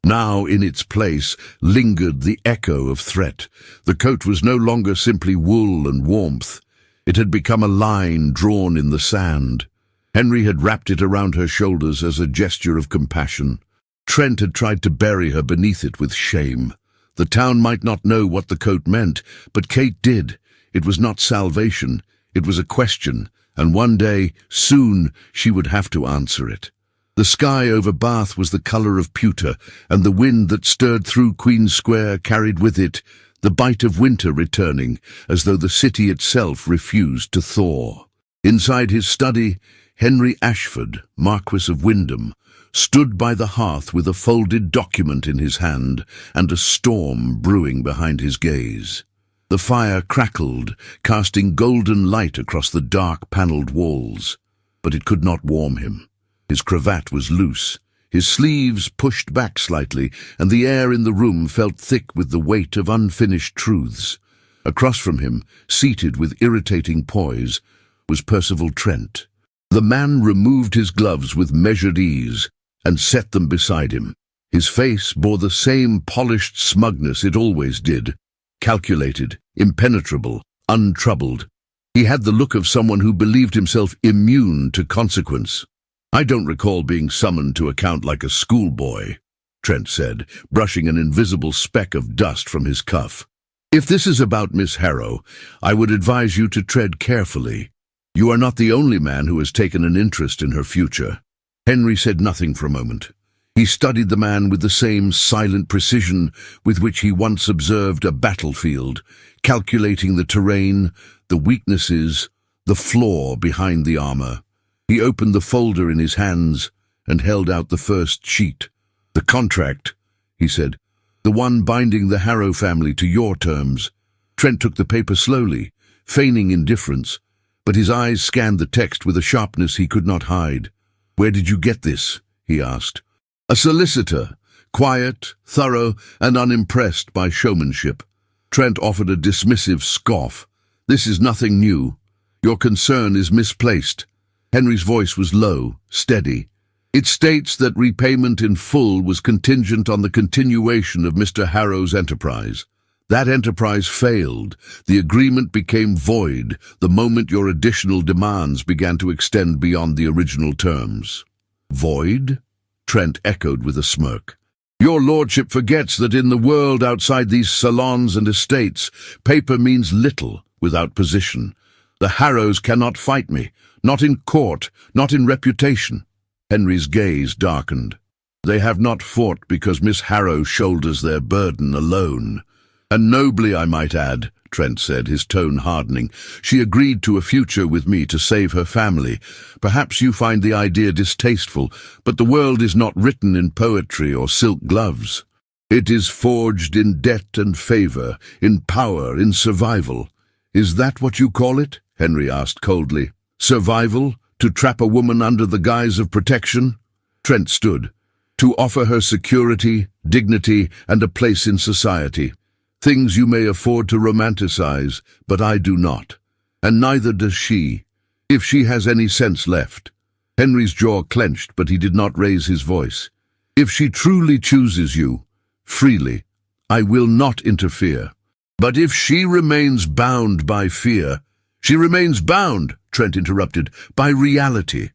Now in its place lingered the echo of threat. The coat was no longer simply wool and warmth. It had become a line drawn in the sand. Henry had wrapped it around her shoulders as a gesture of compassion. Trent had tried to bury her beneath it with shame. The town might not know what the coat meant, but Kate did. It was not salvation. It was a question, and one day, soon, she would have to answer it. The sky over Bath was the colour of pewter, and the wind that stirred through Queen Square carried with it the bite of winter returning, as though the city itself refused to thaw. Inside his study, Henry Ashford, Marquess of Wyndham, stood by the hearth with a folded document in his hand and a storm brewing behind his gaze. The fire crackled, casting golden light across the dark panelled walls, but it could not warm him. His cravat was loose, his sleeves pushed back slightly, and the air in the room felt thick with the weight of unfinished truths. Across from him, seated with irritating poise, was Percival Trent. The man removed his gloves with measured ease and set them beside him. His face bore the same polished smugness it always did, calculated, impenetrable, untroubled. He had the look of someone who believed himself immune to consequence. "I don't recall being summoned to account like a schoolboy," Trent said, brushing an invisible speck of dust from his cuff. "If this is about Miss Harrow, I would advise you to tread carefully. You are not the only man who has taken an interest in her future." Henry said nothing for a moment. He studied the man with the same silent precision with which he once observed a battlefield, calculating the terrain, the weaknesses, the flaw behind the armor. He opened the folder in his hands and held out the first sheet. "The contract," he said, "the one binding the Harrow family to your terms." Trent took the paper slowly, feigning indifference, but his eyes scanned the text with a sharpness he could not hide. "Where did you get this?" he asked. "A solicitor, quiet, thorough, and unimpressed by showmanship." Trent offered a dismissive scoff. "This is nothing new. Your concern is misplaced." Henry's voice was low, steady. "It states that repayment in full was contingent on the continuation of Mr. Harrow's enterprise. That enterprise failed. The agreement became void the moment your additional demands began to extend beyond the original terms." "Void?" Trent echoed with a smirk. "Your lordship forgets that in the world outside these salons and estates, paper means little without position. The Harrows cannot fight me, not in court, not in reputation." Henry's gaze darkened. "They have not fought because Miss Harrow shoulders their burden alone. And nobly, I might add," Trent said, his tone hardening. "She agreed to a future with me to save her family. Perhaps you find the idea distasteful, but the world is not written in poetry or silk gloves. It is forged in debt and favor, in power, in survival." "Is that what you call it?" Henry asked coldly. "Survival? To trap a woman under the guise of protection?" Trent stood. "To offer her security, dignity, and a place in society. Things you may afford to romanticize, but I do not. And neither does she, if she has any sense left." Henry's jaw clenched, but he did not raise his voice. "If she truly chooses you, freely, I will not interfere. But if she remains bound by fear—" "She remains bound," Trent interrupted, "by reality.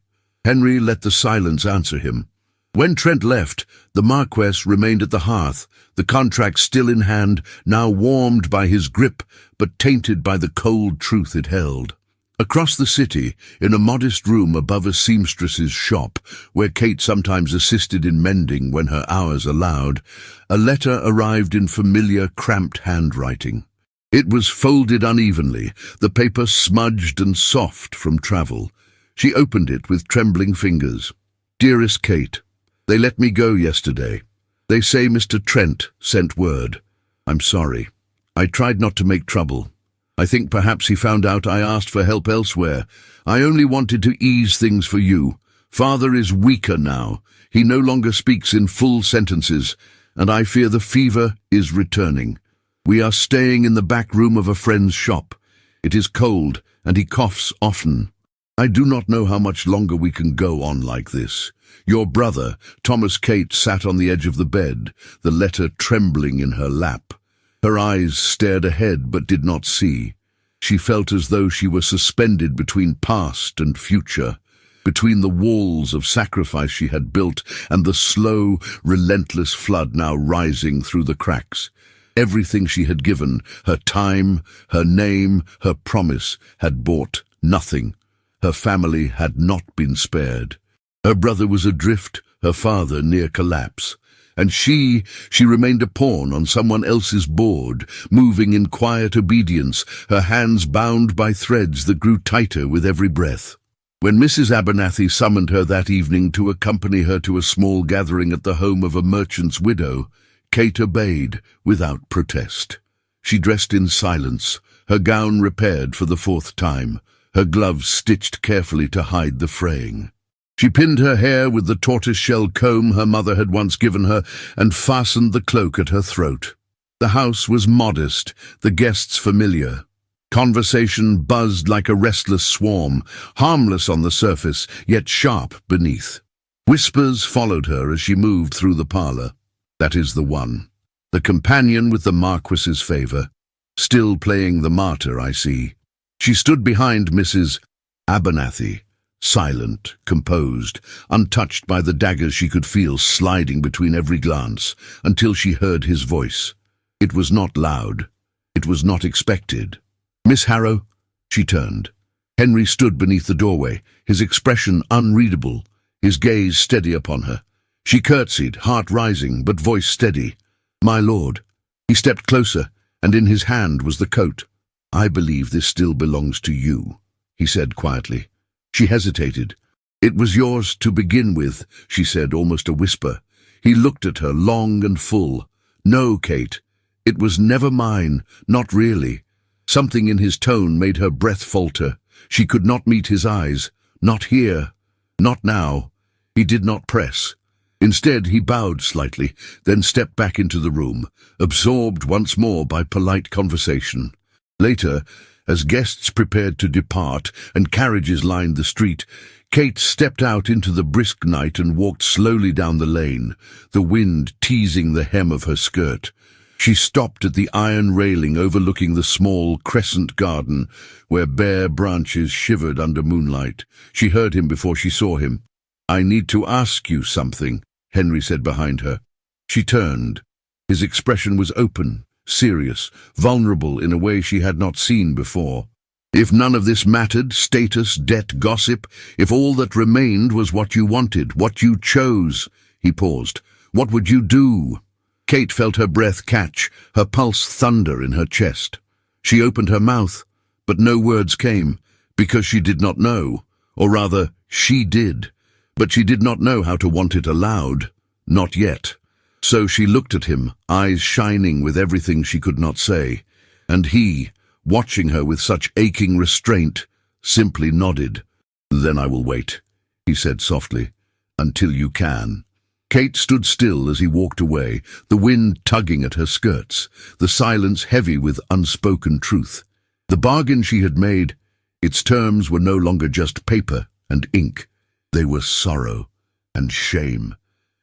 Henry let the silence answer him. When Trent left, the Marquess remained at the hearth, the contract still in hand, now warmed by his grip, but tainted by the cold truth it held. Across the city, in a modest room above a seamstress's shop, where Kate sometimes assisted in mending when her hours allowed, a letter arrived in familiar, cramped handwriting. It was folded unevenly, the paper smudged and soft from travel. She opened it with trembling fingers. "Dearest Kate, they let me go yesterday. They say Mr. Trent sent word. I'm sorry. I tried not to make trouble. I think perhaps he found out I asked for help elsewhere. I only wanted to ease things for you. Father is weaker now. He no longer speaks in full sentences, and I fear the fever is returning. We are staying in the back room of a friend's shop. It is cold, and he coughs often. I do not know how much longer we can go on like this." Your brother, Thomas. Kate sat on the edge of the bed, the letter trembling in her lap. Her eyes stared ahead but did not see. She felt as though she were suspended between past and future, between the walls of sacrifice she had built and the slow, relentless flood now rising through the cracks. Everything she had given, her time, her name, her promise, had bought nothing. Her family had not been spared. Her brother was adrift, her father near collapse. And she remained a pawn on someone else's board, moving in quiet obedience, her hands bound by threads that grew tighter with every breath. When Mrs. Abernathy summoned her that evening to accompany her to a small gathering at the home of a merchant's widow, Kate obeyed without protest. She dressed in silence, her gown repaired for the 4th time, her gloves stitched carefully to hide the fraying. She pinned her hair with the tortoise-shell comb her mother had once given her and fastened the cloak at her throat. The house was modest, the guests familiar. Conversation buzzed like a restless swarm, harmless on the surface, yet sharp beneath. Whispers followed her as she moved through the parlour. That is the one. The companion with the Marquess's favour. Still playing the martyr, I see. She stood behind Mrs. Abernathy, silent, composed, untouched by the daggers she could feel sliding between every glance, until she heard his voice. It was not loud. It was not expected. "Miss Harrow?" She turned. Henry stood beneath the doorway, his expression unreadable, his gaze steady upon her. She curtsied, heart rising, but voice steady. "My lord." He stepped closer, and in his hand was the coat. "I believe this still belongs to you," he said quietly. She hesitated. "It was yours to begin with," she said, almost a whisper. He looked at her long and full. "No, Kate, it was never mine, not really." Something in his tone made her breath falter. She could not meet his eyes. Not here. Not now. He did not press. Instead, he bowed slightly, then stepped back into the room, absorbed once more by polite conversation. Later, as guests prepared to depart and carriages lined the street, Kate stepped out into the brisk night and walked slowly down the lane, the wind teasing the hem of her skirt. She stopped at the iron railing overlooking the small crescent garden, where bare branches shivered under moonlight. She heard him before she saw him. "I need to ask you something," Henry said behind her. She turned. His expression was open, serious, vulnerable in a way she had not seen before. "If none of this mattered, status, debt, gossip, if all that remained was what you wanted, what you chose," he paused, "what would you do?" Kate felt her breath catch, her pulse thunder in her chest. She opened her mouth, but no words came, because she did not know, or rather, she did, but she did not know how to want it aloud. Not yet. So she looked at him, eyes shining with everything she could not say, and he, watching her with such aching restraint, simply nodded. "Then I will wait," he said softly, "until you can." Kate stood still as he walked away, the wind tugging at her skirts, the silence heavy with unspoken truth. The bargain she had made, its terms were no longer just paper and ink. They were sorrow and shame,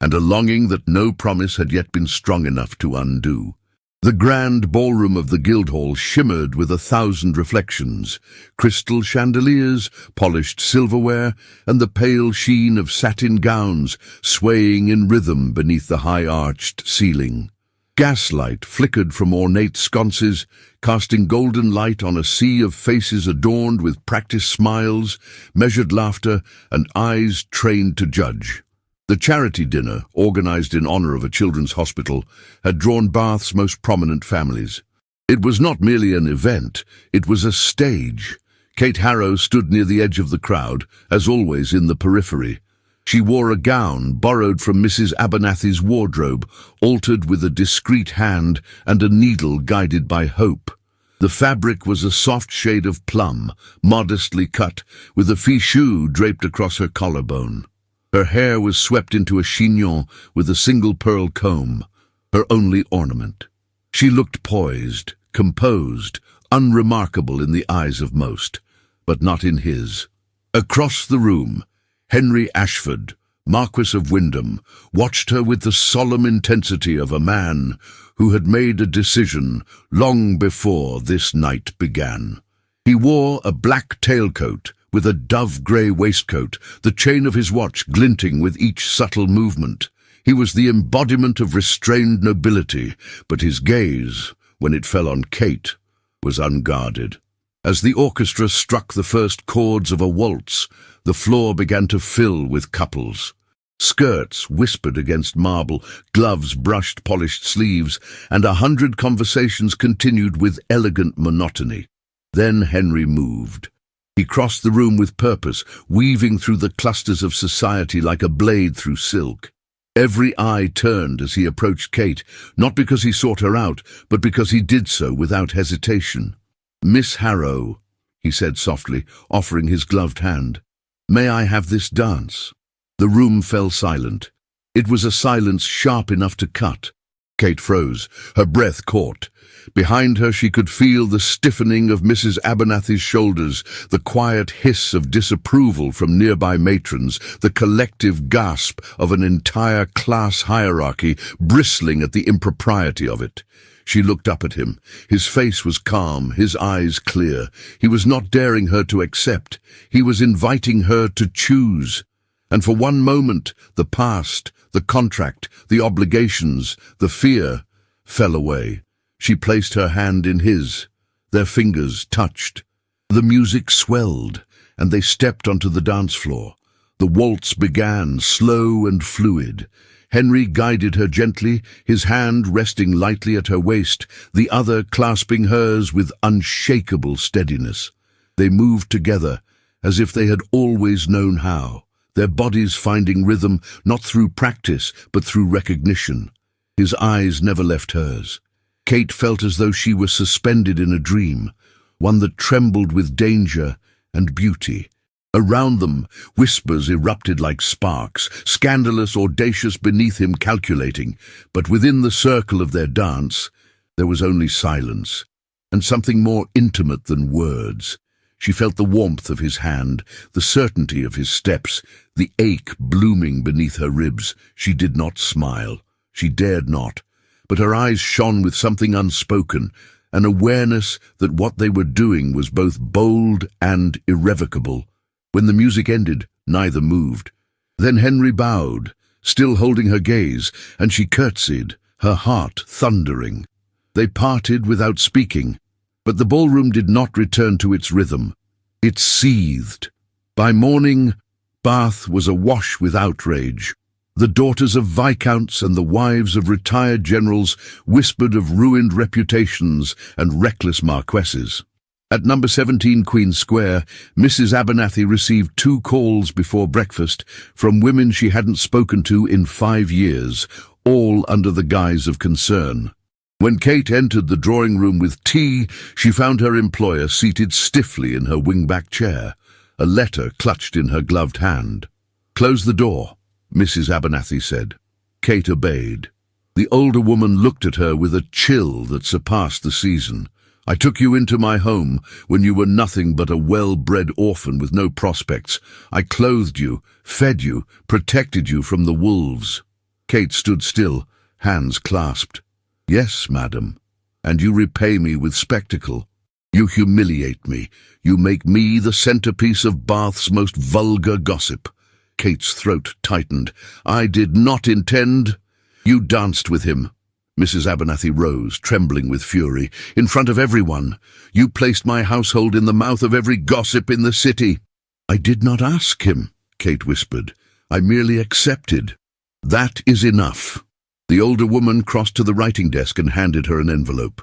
and a longing that no promise had yet been strong enough to undo. The grand ballroom of the Guildhall shimmered with 1,000 reflections, crystal chandeliers, polished silverware, and the pale sheen of satin gowns swaying in rhythm beneath the high-arched ceiling. Gaslight flickered from ornate sconces, casting golden light on a sea of faces adorned with practiced smiles, measured laughter, and eyes trained to judge. The charity dinner, organized in honor of a children's hospital, had drawn Bath's most prominent families. It was not merely an event, it was a stage. Kate Harrow stood near the edge of the crowd, as always in the periphery. She wore a gown borrowed from Mrs. Abernathy's wardrobe, altered with a discreet hand and a needle guided by hope. The fabric was a soft shade of plum, modestly cut, with a fichu draped across her collarbone. Her hair was swept into a chignon with a single pearl comb, her only ornament. She looked poised, composed, unremarkable in the eyes of most, but not in his. Across the room, Henry Ashford, Marquess of Wyndham, watched her with the solemn intensity of a man who had made a decision long before this night began. He wore a black tailcoat with a dove-grey waistcoat, the chain of his watch glinting with each subtle movement. He was the embodiment of restrained nobility, but his gaze, when it fell on Kate, was unguarded. As the orchestra struck the first chords of a waltz, the floor began to fill with couples. Skirts whispered against marble, gloves brushed polished sleeves, and 100 conversations continued with elegant monotony. Then Henry moved. He crossed the room with purpose, weaving through the clusters of society like a blade through silk. Every eye turned as he approached Kate, not because he sought her out, but because he did so without hesitation. "Miss Harrow," he said softly, offering his gloved hand, "may I have this dance?" The room fell silent. It was a silence sharp enough to cut. Kate froze, her breath caught. Behind her she could feel the stiffening of Mrs. Abernathy's shoulders, the quiet hiss of disapproval from nearby matrons, the collective gasp of an entire class hierarchy bristling at the impropriety of it. She looked up at him. His face was calm, his eyes clear. He was not daring her to accept. He was inviting her to choose. And for one moment, the past, the contract, the obligations, the fear, fell away. She placed her hand in his. Their fingers touched. The music swelled, and they stepped onto the dance floor. The waltz began, slow and fluid. Henry guided her gently, his hand resting lightly at her waist, the other clasping hers with unshakable steadiness. They moved together, as if they had always known how, their bodies finding rhythm not through practice, but through recognition. His eyes never left hers. Kate felt as though she was suspended in a dream, one that trembled with danger and beauty. Around them, whispers erupted like sparks, scandalous, audacious beneath him calculating, but within the circle of their dance, there was only silence, and something more intimate than words. She felt the warmth of his hand, the certainty of his steps, the ache blooming beneath her ribs. She did not smile. She dared not, but her eyes shone with something unspoken, an awareness that what they were doing was both bold and irrevocable. When the music ended, neither moved. Then Henry bowed, still holding her gaze, and she curtsied, her heart thundering. They parted without speaking, but the ballroom did not return to its rhythm. It seethed. By morning, Bath was awash with outrage. The daughters of viscounts and the wives of retired generals whispered of ruined reputations and reckless marquesses. At number 17 Queen Square, Mrs. Abernathy received 2 calls before breakfast from women she hadn't spoken to in 5 years, all under the guise of concern. When Kate entered the drawing room with tea, she found her employer seated stiffly in her wingback chair, a letter clutched in her gloved hand. "Close the door," Mrs. Abernathy said. Kate obeyed. The older woman looked at her with a chill that surpassed the season. "I took you into my home when you were nothing but a well-bred orphan with no prospects. I clothed you, fed you, protected you from the wolves." Kate stood still, hands clasped. "Yes, madam." and you repay me with spectacle. You humiliate me. You make me the centerpiece of Bath's most vulgar gossip." Kate's throat tightened. "I did not intend—" "You danced with him." Mrs. Abernathy rose, trembling with fury. "In front of everyone. You placed my household in the mouth of every gossip in the city." "I did not ask him," Kate whispered. "I merely accepted." "That is enough." The older woman crossed to the writing desk and handed her an envelope.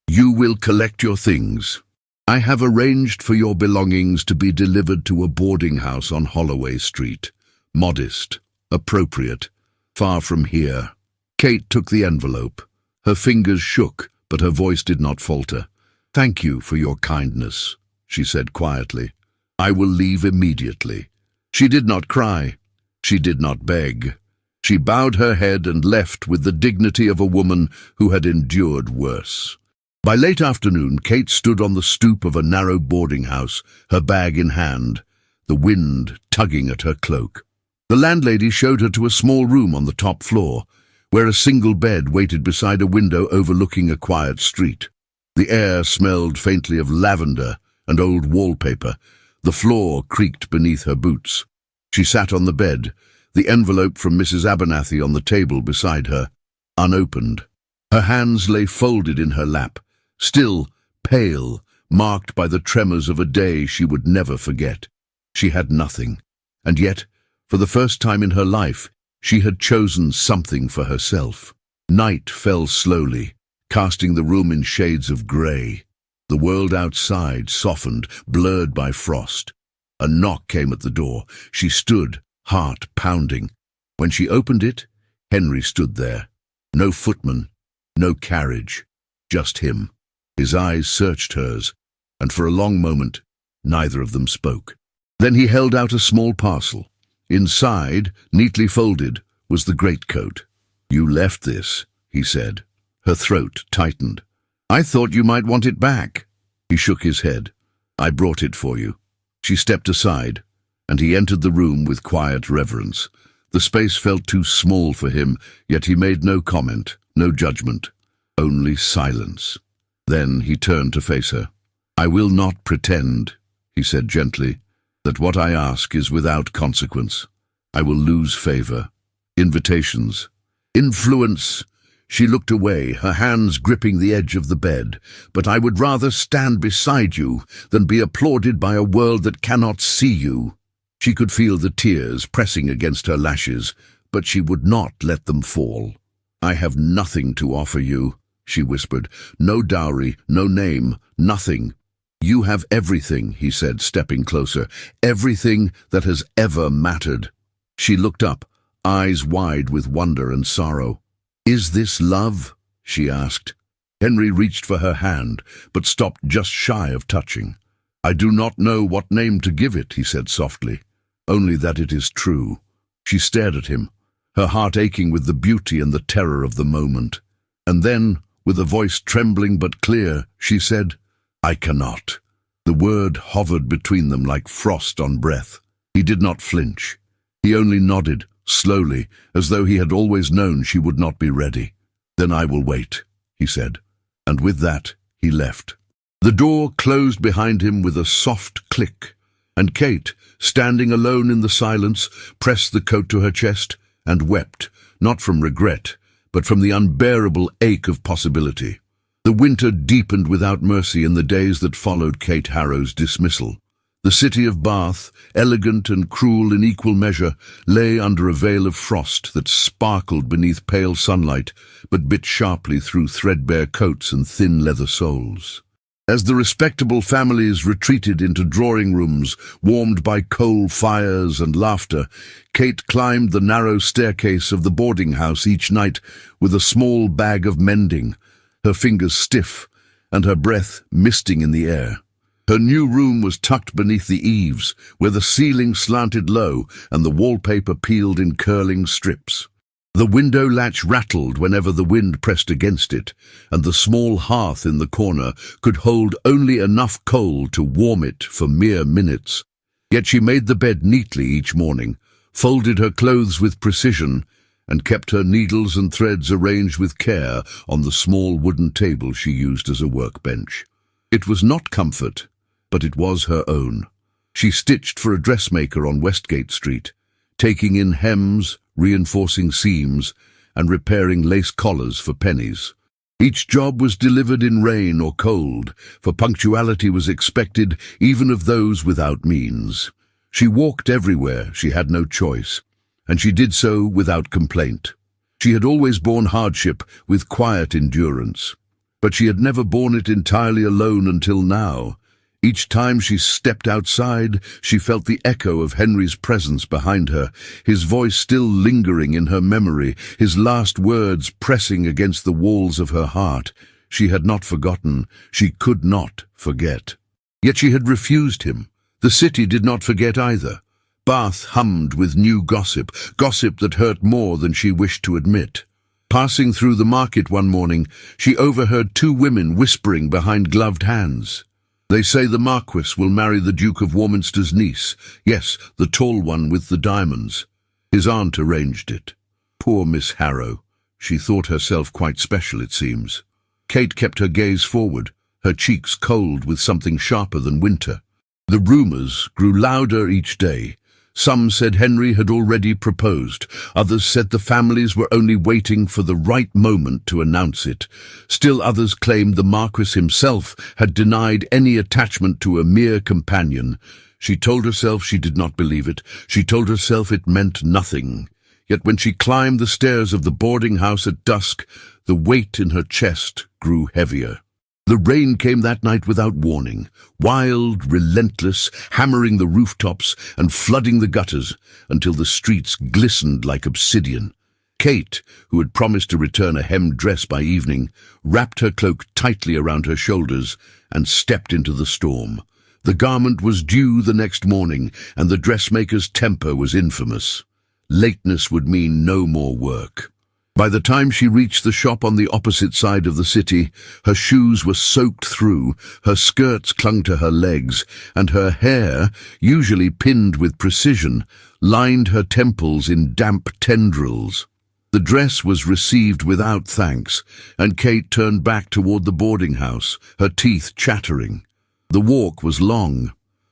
"You will collect your things. I have arranged for your belongings to be delivered to a boarding house on Holloway Street. Modest, appropriate, far from here." Kate took the envelope. Her fingers shook, but her voice did not falter. "Thank you for your kindness," she said quietly. "I will leave immediately." She did not cry. She did not beg. She bowed her head and left with the dignity of a woman who had endured worse. By late afternoon, Kate stood on the stoop of a narrow boarding house, her bag in hand, the wind tugging at her cloak. The landlady showed her to a small room on the top floor, where a single bed waited beside a window overlooking a quiet street. The air smelled faintly of lavender and old wallpaper. The floor creaked beneath her boots. She sat on the bed, the envelope from Mrs. Abernathy on the table beside her, unopened. Her hands lay folded in her lap, still, pale, marked by the tremors of a day she would never forget. She had nothing, and yet, for the first time in her life, she had chosen something for herself. Night fell slowly, casting the room in shades of grey. The world outside softened, blurred by frost. A knock came at the door. She stood, heart pounding. When she opened it, Henry stood there. No footman, no carriage, just him. His eyes searched hers, and for a long moment, neither of them spoke. Then he held out a small parcel. Inside, neatly folded, was the greatcoat. "You left this," he said. Her throat tightened. "I thought you might want it back." He shook his head. "I brought it for you." She stepped aside, and he entered the room with quiet reverence. The space felt too small for him, yet he made no comment, no judgment, only silence. Then he turned to face her. "I will not pretend," he said gently, "that what I ask is without consequence. I will lose favor, invitations, influence." She looked away, her hands gripping the edge of the bed. "But I would rather stand beside you than be applauded by a world that cannot see you." She could feel the tears pressing against her lashes, but she would not let them fall. "I have nothing to offer you," she whispered. "No dowry, no name, nothing." "You have everything," he said, stepping closer. "Everything that has ever mattered." She looked up, eyes wide with wonder and sorrow. "Is this love?" she asked. Henry reached for her hand, but stopped just shy of touching. "I do not know what name to give it," he said softly. "Only that it is true." She stared at him, her heart aching with the beauty and the terror of the moment. And then, with a voice trembling but clear, she said, "I cannot." The word hovered between them like frost on breath. He did not flinch. He only nodded, slowly, as though he had always known she would not be ready. "Then I will wait," he said, and with that he left. The door closed behind him with a soft click, and Kate, standing alone in the silence, pressed the coat to her chest and wept, not from regret, but from the unbearable ache of possibility. The winter deepened without mercy in the days that followed Kate Harrow's dismissal. The city of Bath, elegant and cruel in equal measure, lay under a veil of frost that sparkled beneath pale sunlight, but bit sharply through threadbare coats and thin leather soles. As the respectable families retreated into drawing rooms, warmed by coal fires and laughter, Kate climbed the narrow staircase of the boarding house each night with a small bag of mending, her fingers stiff and her breath misting in the air. Her new room was tucked beneath the eaves, where the ceiling slanted low and the wallpaper peeled in curling strips. The window latch rattled whenever the wind pressed against it, and the small hearth in the corner could hold only enough coal to warm it for mere minutes. Yet she made the bed neatly each morning, folded her clothes with precision, and kept her needles and threads arranged with care on the small wooden table she used as a workbench. It was not comfort, but it was her own. She stitched for a dressmaker on Westgate Street, taking in hems, reinforcing seams, and repairing lace collars for pennies. Each job was delivered in rain or cold, for punctuality was expected even of those without means. She walked everywhere, she had no choice, and she did so without complaint. She had always borne hardship with quiet endurance, but she had never borne it entirely alone until now. Each time she stepped outside, she felt the echo of Henry's presence behind her, his voice still lingering in her memory, his last words pressing against the walls of her heart. She had not forgotten, she could not forget. Yet she had refused him. The city did not forget either. Bath hummed with new gossip that hurt more than she wished to admit. Passing through the market one morning, she overheard two women whispering behind gloved hands. "They say the Marquess will marry the Duke of Warminster's niece. Yes, the tall one with the diamonds. His aunt arranged it. Poor Miss Harrow. She thought herself quite special, it seems." Kate kept her gaze forward, her cheeks cold with something sharper than winter. The rumours grew louder each day. Some said Henry had already proposed. Others said the families were only waiting for the right moment to announce it. Still others claimed the Marquess himself had denied any attachment to a mere companion. She told herself she did not believe it. She told herself it meant nothing. Yet when she climbed the stairs of the boarding house at dusk, the weight in her chest grew heavier. The rain came that night without warning, wild, relentless, hammering the rooftops and flooding the gutters until the streets glistened like obsidian. Kate, who had promised to return a hemmed dress by evening, wrapped her cloak tightly around her shoulders and stepped into the storm. The garment was due the next morning, and the dressmaker's temper was infamous. Lateness would mean no more work. By the time she reached the shop on the opposite side of the city, her shoes were soaked through, her skirts clung to her legs, and her hair, usually pinned with precision, lined her temples in damp tendrils. The dress was received without thanks, and Kate turned back toward the boarding house, her teeth chattering. The walk was long.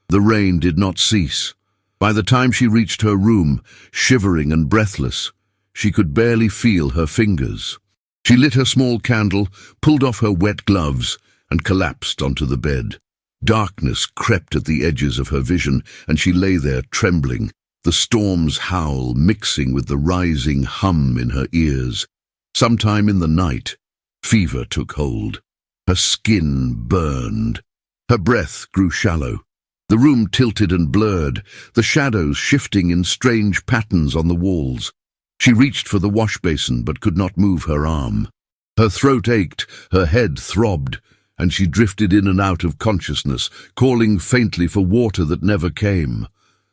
The rain did not cease. By the time she reached her room, shivering and breathless, she could barely feel her fingers. She lit her small candle, pulled off her wet gloves, and collapsed onto the bed. Darkness crept at the edges of her vision, and she lay there trembling, the storm's howl mixing with the rising hum in her ears. Sometime in the night, fever took hold. Her skin burned. Her breath grew shallow. The room tilted and blurred, the shadows shifting in strange patterns on the walls. She reached for the wash basin but could not move her arm. Her throat ached, her head throbbed, and she drifted in and out of consciousness, calling faintly for water that never came.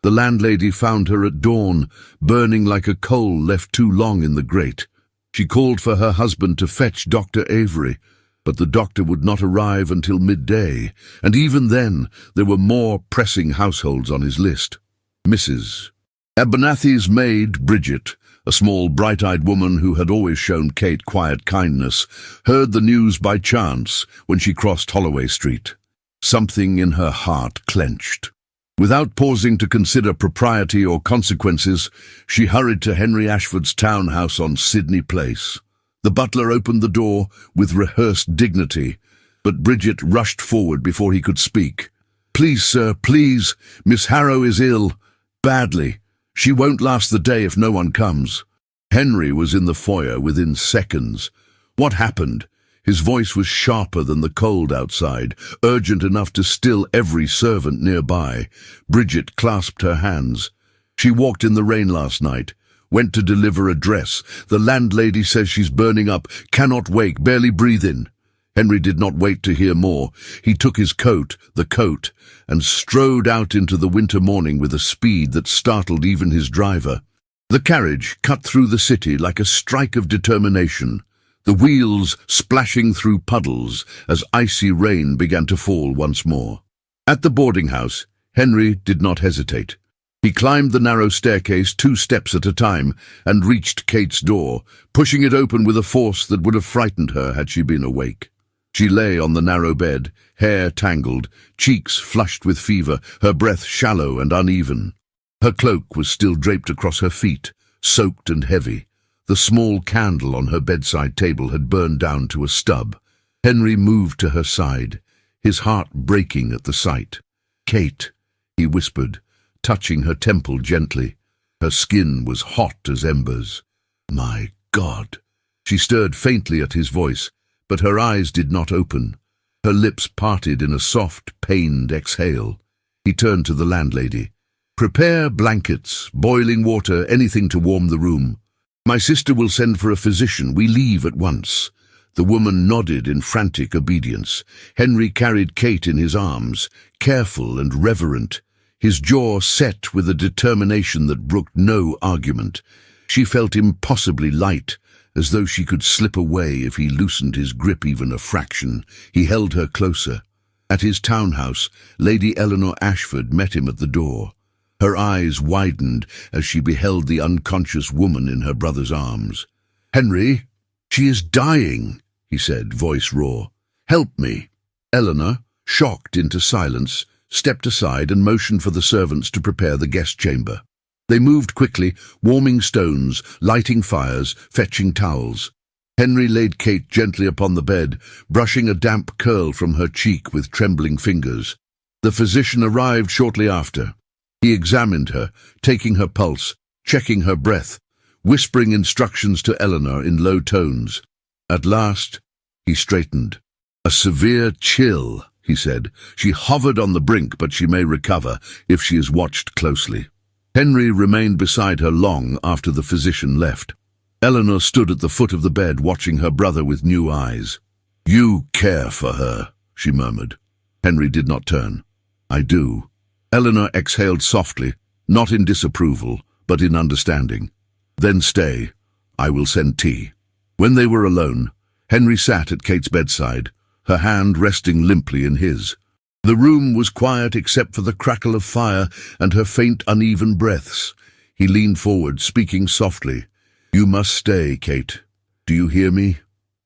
The landlady found her at dawn, burning like a coal left too long in the grate. She called for her husband to fetch Dr. Avery, but the doctor would not arrive until midday, and even then there were more pressing households on his list. Mrs. Abernathy's maid, Bridget, a small, bright-eyed woman who had always shown Kate quiet kindness, heard the news by chance when she crossed Holloway Street. Something in her heart clenched. Without pausing to consider propriety or consequences, she hurried to Henry Ashford's townhouse on Sydney Place. The butler opened the door with rehearsed dignity, but Bridget rushed forward before he could speak. "Please, sir, please. Miss Harrow is ill. Badly. She won't last the day if no one comes." Henry was in the foyer within seconds. What happened? His voice was sharper than the cold outside, urgent enough to still every servant nearby. Bridget clasped her hands. "She walked in the rain last night. Went to deliver a dress. The landlady says she's burning up, cannot wake, barely breathe in." Henry did not wait to hear more. He took his coat, the coat, and strode out into the winter morning with a speed that startled even his driver. The carriage cut through the city like a strike of determination, the wheels splashing through puddles as icy rain began to fall once more. At the boarding house, Henry did not hesitate. He climbed the narrow staircase 2 steps at a time and reached Kate's door, pushing it open with a force that would have frightened her had she been awake. She lay on the narrow bed, hair tangled, cheeks flushed with fever, her breath shallow and uneven. Her cloak was still draped across her feet, soaked and heavy. The small candle on her bedside table had burned down to a stub. Henry moved to her side, his heart breaking at the sight. "Kate," he whispered, touching her temple gently. Her skin was hot as embers. "My God!" She stirred faintly at his voice, but her eyes did not open. Her lips parted in a soft, pained exhale. He turned to the landlady. "Prepare blankets, boiling water, anything to warm the room. My sister will send for a physician. We leave at once." The woman nodded in frantic obedience. Henry carried Kate in his arms, careful and reverent, his jaw set with a determination that brooked no argument. She felt impossibly light, as though she could slip away if he loosened his grip even a fraction. He held her closer. At his townhouse, Lady Eleanor Ashford met him at the door. Her eyes widened as she beheld the unconscious woman in her brother's arms. "Henry, she is dying," he said, voice raw. "Help me." Eleanor, shocked into silence, stepped aside and motioned for the servants to prepare the guest chamber. They moved quickly, warming stones, lighting fires, fetching towels. Henry laid Kate gently upon the bed, brushing a damp curl from her cheek with trembling fingers. The physician arrived shortly after. He examined her, taking her pulse, checking her breath, whispering instructions to Eleanor in low tones. At last, he straightened. "A severe chill," he said. "She hovered on the brink, but she may recover if she is watched closely." Henry remained beside her long after the physician left. Eleanor stood at the foot of the bed, watching her brother with new eyes. "You care for her," she murmured. Henry did not turn. "I do." Eleanor exhaled softly, not in disapproval, but in understanding. "Then stay. I will send tea." When they were alone, Henry sat at Kate's bedside, her hand resting limply in his. The room was quiet except for the crackle of fire and her faint, uneven breaths. He leaned forward, speaking softly. "You must stay, Kate. Do you hear me?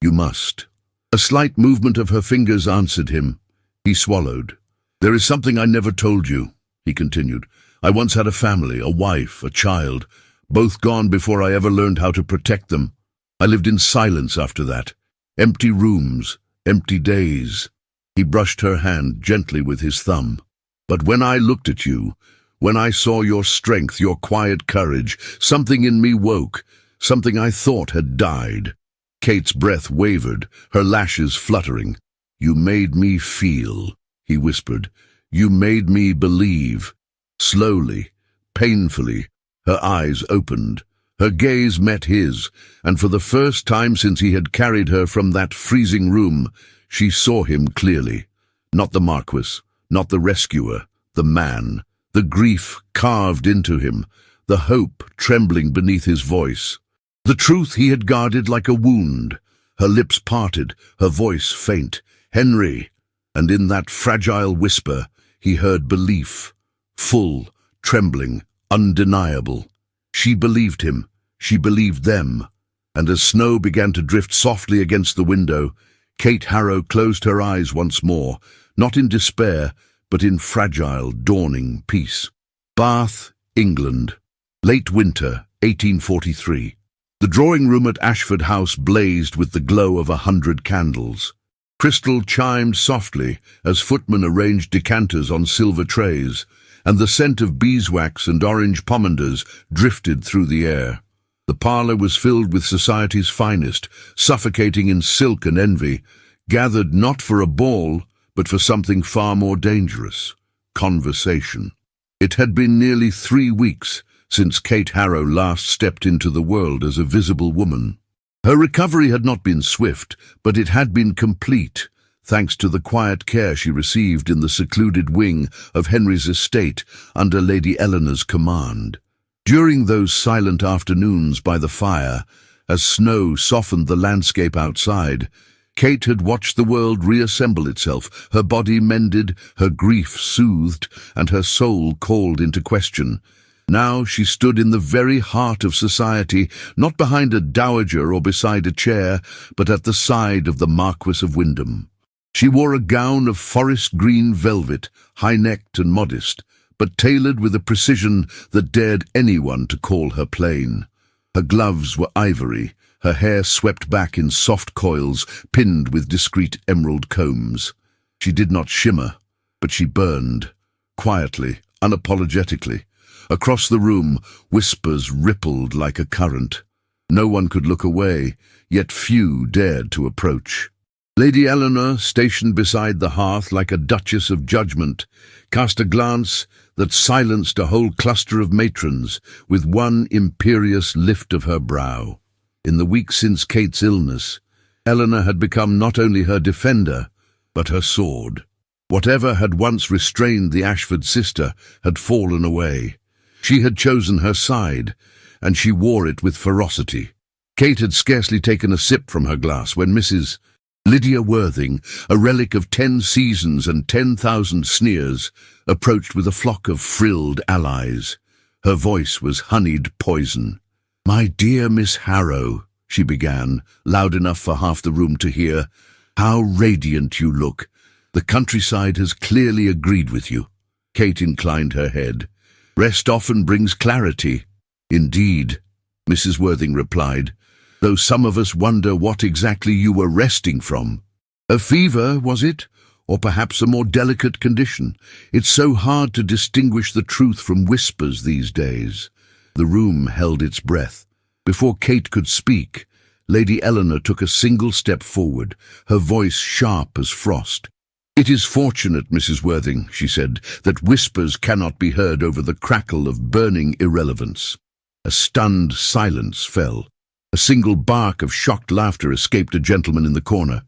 You must." A slight movement of her fingers answered him. He swallowed. "There is something I never told you," he continued. "I once had a family, a wife, a child, both gone before I ever learned how to protect them. I lived in silence after that. Empty rooms, empty days." He brushed her hand gently with his thumb. "But when I looked at you, when I saw your strength, your quiet courage, something in me woke, something I thought had died." Kate's breath wavered, her lashes fluttering. "You made me feel," he whispered. "You made me believe." Slowly, painfully, her eyes opened. Her gaze met his, and for the first time since he had carried her from that freezing room, she saw him clearly. Not the Marquess, not the rescuer, the man, the grief carved into him, the hope trembling beneath his voice. The truth he had guarded like a wound. Her lips parted, her voice faint. "Henry!" And in that fragile whisper, he heard belief, full, trembling, undeniable. She believed him, she believed them, and as snow began to drift softly against the window, Kate Harrow closed her eyes once more, not in despair, but in fragile, dawning peace. Bath, England. Late winter, 1843. The drawing-room at Ashford House blazed with the glow of 100 candles. Crystal chimed softly as footmen arranged decanters on silver trays, and the scent of beeswax and orange pomanders drifted through the air. The parlour was filled with society's finest, suffocating in silk and envy, gathered not for a ball, but for something far more dangerous: conversation. It had been nearly 3 weeks since Kate Harrow last stepped into the world as a visible woman. Her recovery had not been swift, but it had been complete, thanks to the quiet care she received in the secluded wing of Henry's estate under Lady Eleanor's command. During those silent afternoons by the fire, as snow softened the landscape outside, Kate had watched the world reassemble itself, her body mended, her grief soothed, and her soul called into question. Now she stood in the very heart of society, not behind a dowager or beside a chair, but at the side of the Marquess of Wyndham. She wore a gown of forest green velvet, high-necked and modest, but tailored with a precision that dared anyone to call her plain. Her gloves were ivory, her hair swept back in soft coils, pinned with discreet emerald combs. She did not shimmer, but she burned, quietly, unapologetically. Across the room, whispers rippled like a current. No one could look away, yet few dared to approach. Lady Eleanor, stationed beside the hearth like a duchess of judgment, cast a glance that silenced a whole cluster of matrons with one imperious lift of her brow. In the weeks since Kate's illness, Eleanor had become not only her defender, but her sword. Whatever had once restrained the Ashford sister had fallen away. She had chosen her side, and she wore it with ferocity. Kate had scarcely taken a sip from her glass when Mrs. Lydia Worthing, a relic of 10 seasons and 10,000 sneers, approached with a flock of frilled allies. Her voice was honeyed poison. "My dear Miss Harrow," she began, loud enough for half the room to hear, "how radiant you look. The countryside has clearly agreed with you." Kate inclined her head. "Rest often brings clarity." "Indeed," Mrs. Worthing replied, "though some of us wonder what exactly you were resting from. A fever, was it? Or perhaps a more delicate condition? It's so hard to distinguish the truth from whispers these days." The room held its breath. Before Kate could speak, Lady Eleanor took a single step forward, her voice sharp as frost. "It is fortunate, Mrs. Worthing," she said, "that whispers cannot be heard over the crackle of burning irrelevance." A stunned silence fell. A single bark of shocked laughter escaped a gentleman in the corner.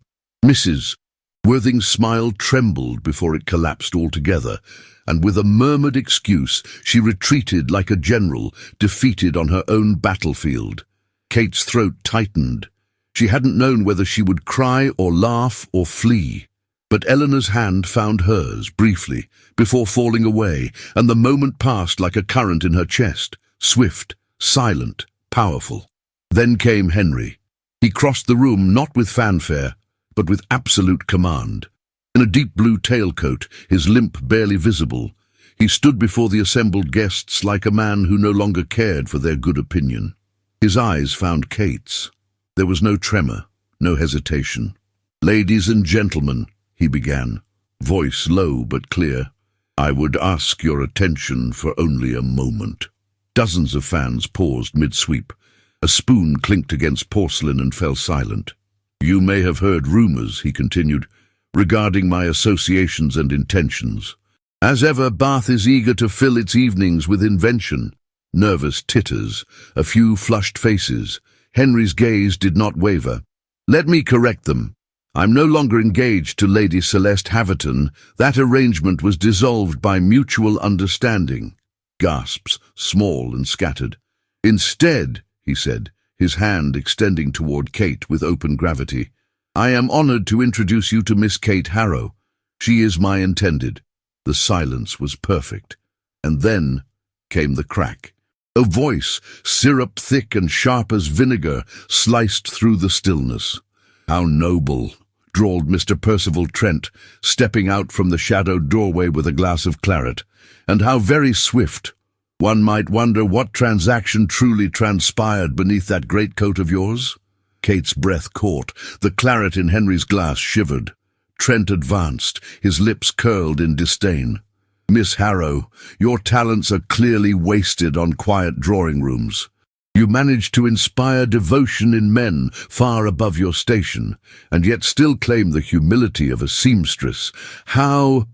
Mrs. Worthing's smile trembled before it collapsed altogether, and with a murmured excuse she retreated like a general defeated on her own battlefield. Kate's throat tightened. She hadn't known whether she would cry or laugh or flee. But Eleanor's hand found hers, briefly, before falling away, and the moment passed like a current in her chest, swift, silent, powerful. Then came Henry. He crossed the room not with fanfare, but with absolute command. In a deep blue tailcoat, his limp barely visible, he stood before the assembled guests like a man who no longer cared for their good opinion. His eyes found Kate's. There was no tremor, no hesitation. "Ladies and gentlemen," he began, voice low but clear, "I would ask your attention for only a moment." Dozens of fans paused mid-sweep. A spoon clinked against porcelain and fell silent. "You may have heard rumors," he continued, "regarding my associations and intentions. As ever, Bath is eager to fill its evenings with invention." Nervous titters, a few flushed faces. Henry's gaze did not waver. "Let me correct them. I'm no longer engaged to Lady Celeste Haverton. That arrangement was dissolved by mutual understanding." Gasps, small and scattered. "Instead," he said, his hand extending toward Kate with open gravity, "I am honored to introduce you to Miss Kate Harrow. She is my intended." The silence was perfect. And then came the crack. A voice, syrup thick and sharp as vinegar, sliced through the stillness. "How noble," drawled Mr. Percival Trent, stepping out from the shadowed doorway with a glass of claret. "And how very swift. One might wonder what transaction truly transpired beneath that greatcoat of yours." Kate's breath caught. The claret in Henry's glass shivered. Trent advanced, his lips curled in disdain. "Miss Harrow, your talents are clearly wasted on quiet drawing rooms. You manage to inspire devotion in men far above your station, and yet still claim the humility of a seamstress. How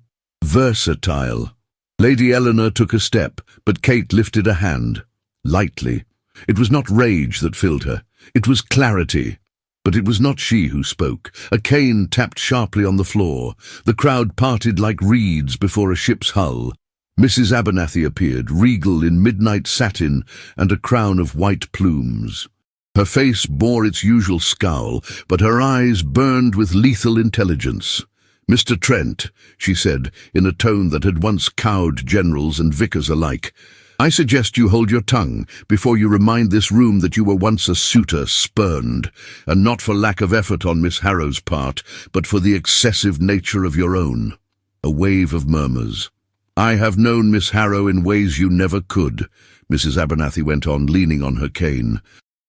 versatile." Lady Eleanor took a step, but Kate lifted a hand, lightly. It was not rage that filled her, it was clarity. But it was not she who spoke. A cane tapped sharply on the floor. The crowd parted like reeds before a ship's hull. Mrs. Abernathy appeared, regal in midnight satin and a crown of white plumes. Her face bore its usual scowl, but her eyes burned with lethal intelligence. "Mr. Trent," she said, in a tone that had once cowed generals and vicars alike, I suggest you hold your tongue before you remind this room that you were once a suitor spurned, and not for lack of effort on Miss Harrow's part, but for the excessive nature of your own. A wave of murmurs. I have known Miss Harrow in ways you never could, Mrs. Abernathy went on, leaning on her cane.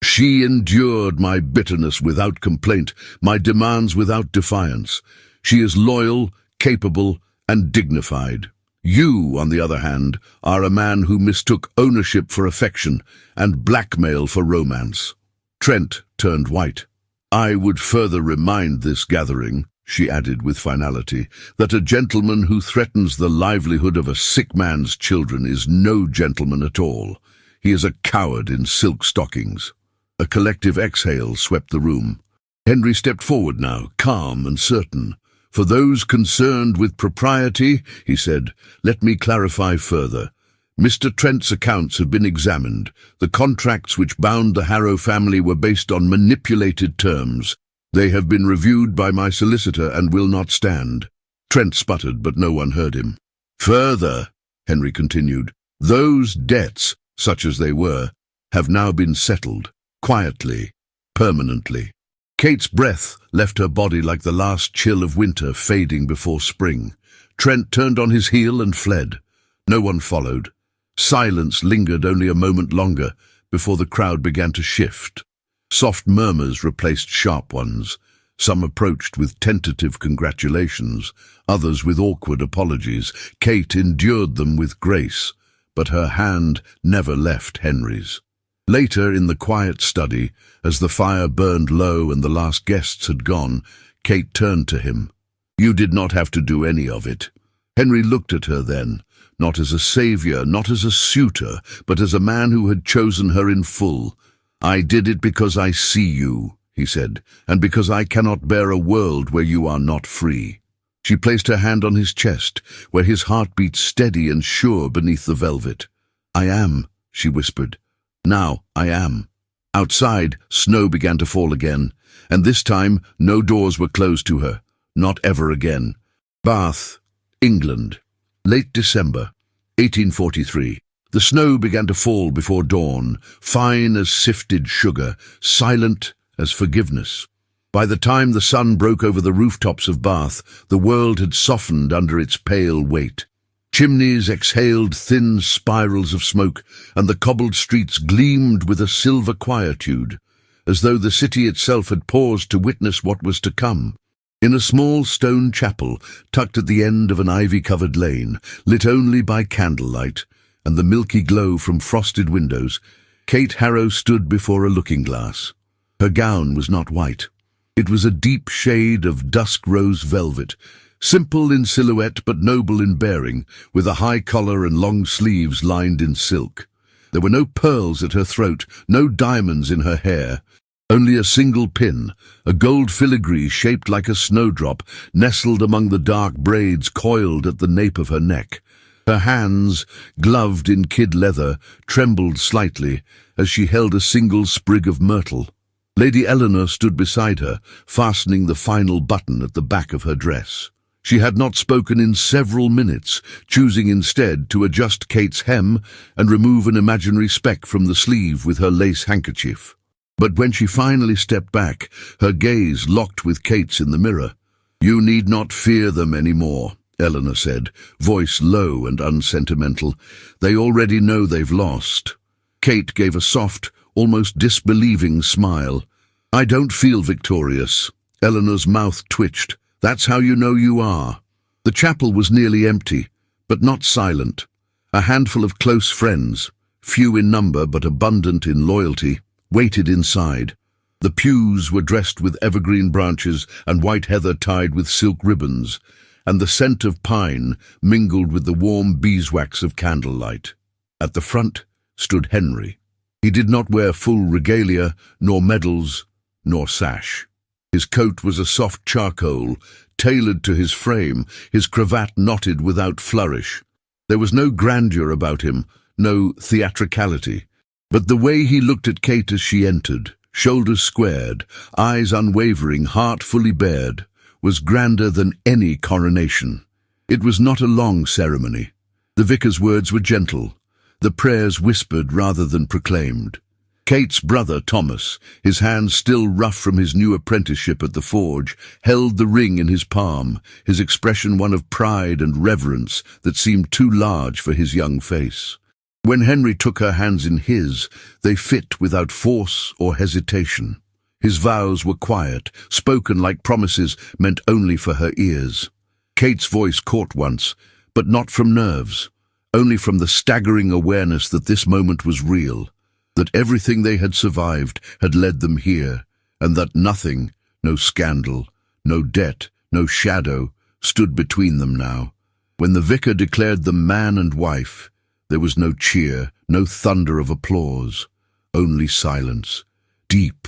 She endured my bitterness without complaint, my demands without defiance. She is loyal, capable, and dignified. You, on the other hand, are a man who mistook ownership for affection and blackmail for romance. Trent turned white. I would further remind this gathering, she added with finality, that a gentleman who threatens the livelihood of a sick man's children is no gentleman at all. He is a coward in silk stockings. A collective exhale swept the room. Henry stepped forward now, calm and certain. For those concerned with propriety, he said, let me clarify further. Mr. Trent's accounts have been examined. The contracts which bound the Harrow family were based on manipulated terms. They have been reviewed by my solicitor and will not stand. Trent sputtered, but no one heard him. Further, Henry continued, those debts, such as they were, have now been settled, quietly, permanently. Kate's breath left her body like the last chill of winter fading before spring. Trent turned on his heel and fled. No one followed. Silence lingered only a moment longer before the crowd began to shift. Soft murmurs replaced sharp ones. Some approached with tentative congratulations, others with awkward apologies. Kate endured them with grace, but her hand never left Henry's. Later, in the quiet study, as the fire burned low and the last guests had gone, Kate turned to him. You did not have to do any of it. Henry looked at her then, not as a savior, not as a suitor, but as a man who had chosen her in full. I did it because I see you, he said, and because I cannot bear a world where you are not free. She placed her hand on his chest, where his heart beat steady and sure beneath the velvet. I am, she whispered. Now I am. Outside, snow began to fall again, and this time no doors were closed to her, not ever again. Bath, England, late December, 1843. The snow began to fall before dawn, fine as sifted sugar, silent as forgiveness. By the time the sun broke over the rooftops of Bath, the world had softened under its pale weight. Chimneys exhaled thin spirals of smoke, and the cobbled streets gleamed with a silver quietude, as though the city itself had paused to witness what was to come. In a small stone chapel, tucked at the end of an ivy-covered lane, lit only by candlelight and the milky glow from frosted windows, Kate Harrow stood before a looking-glass. Her gown was not white. It was a deep shade of dusk rose velvet, simple in silhouette but noble in bearing, with a high collar and long sleeves lined in silk. There were no pearls at her throat, no diamonds in her hair. Only a single pin, a gold filigree shaped like a snowdrop, nestled among the dark braids coiled at the nape of her neck. Her hands, gloved in kid leather, trembled slightly as she held a single sprig of myrtle. Lady Eleanor stood beside her, fastening the final button at the back of her dress. She had not spoken in several minutes, choosing instead to adjust Kate's hem and remove an imaginary speck from the sleeve with her lace handkerchief. But when she finally stepped back, her gaze locked with Kate's in the mirror. You need not fear them any more, Eleanor said, voice low and unsentimental. They already know they've lost. Kate gave a soft, almost disbelieving smile. I don't feel victorious. Eleanor's mouth twitched. That's how you know you are. The chapel was nearly empty, but not silent. A handful of close friends, few in number but abundant in loyalty, waited inside. The pews were dressed with evergreen branches and white heather tied with silk ribbons, and the scent of pine mingled with the warm beeswax of candlelight. At the front stood Henry. He did not wear full regalia, nor medals, nor sash. His coat was a soft charcoal, tailored to his frame, his cravat knotted without flourish. There was no grandeur about him, no theatricality. But the way he looked at Kate as she entered, shoulders squared, eyes unwavering, heart fully bared, was grander than any coronation. It was not a long ceremony. The vicar's words were gentle. the prayers whispered rather than proclaimed. Kate's brother, Thomas, his hands still rough from his new apprenticeship at the forge, held the ring in his palm, his expression one of pride and reverence that seemed too large for his young face. When Henry took her hands in his, they fit without force or hesitation. His vows were quiet, spoken like promises meant only for her ears. Kate's voice caught once, but not from nerves, only from the staggering awareness that this moment was real, that everything they had survived had led them here, and that nothing, no scandal, no debt, no shadow, stood between them now. When the vicar declared them man and wife, there was no cheer, no thunder of applause, only silence, deep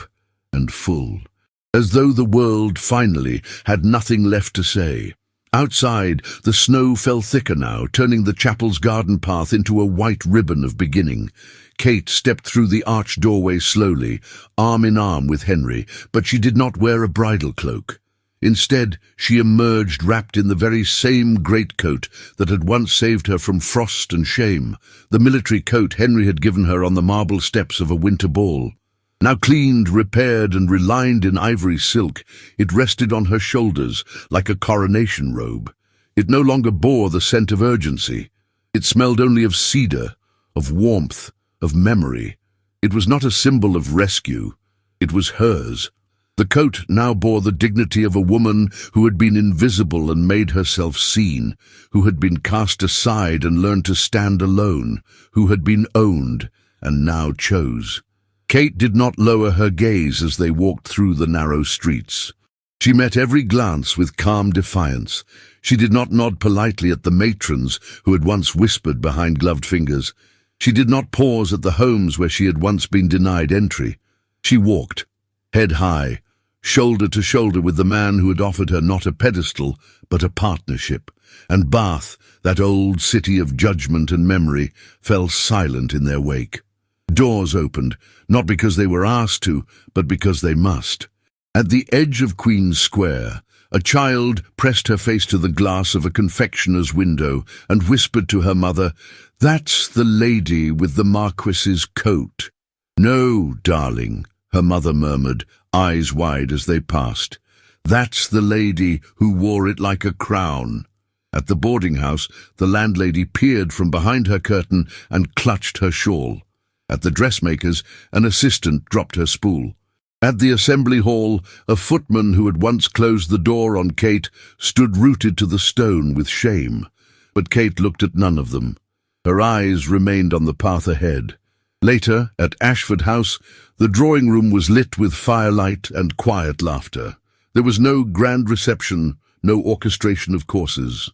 and full, as though the world finally had nothing left to say. Outside, the snow fell thicker now, turning the chapel's garden path into a white ribbon of beginning. Kate stepped through the arched doorway slowly, arm in arm with Henry, but she did not wear a bridal cloak. Instead, she emerged wrapped in the very same greatcoat that had once saved her from frost and shame, the military coat Henry had given her on the marble steps of a winter ball. Now cleaned, repaired, and relined in ivory silk, it rested on her shoulders like a coronation robe. It no longer bore the scent of urgency. It smelled only of cedar, of warmth, of memory. It was not a symbol of rescue. It was hers. The coat now bore the dignity of a woman who had been invisible and made herself seen, who had been cast aside and learned to stand alone, who had been owned and now chose. Kate did not lower her gaze as they walked through the narrow streets. She met every glance with calm defiance. She did not nod politely at the matrons who had once whispered behind gloved fingers. She did not pause at the homes where she had once been denied entry. She walked, head high, shoulder to shoulder with the man who had offered her not a pedestal, but a partnership. And Bath, that old city of judgment and memory, fell silent in their wake. Doors opened, not because they were asked to, but because they must. At the edge of Queen's Square, a child pressed her face to the glass of a confectioner's window and whispered to her mother, "That's the lady with the Marquess's coat." "No, darling," her mother murmured, eyes wide as they passed. "That's the lady who wore it like a crown." At the boarding house, the landlady peered from behind her curtain and clutched her shawl. At the dressmaker's, an assistant dropped her spool. At the assembly hall, a footman who had once closed the door on Kate stood rooted to the stone with shame. But Kate looked at none of them. Her eyes remained on the path ahead. Later, at Ashford House, the drawing-room was lit with firelight and quiet laughter. There was no grand reception, no orchestration of courses.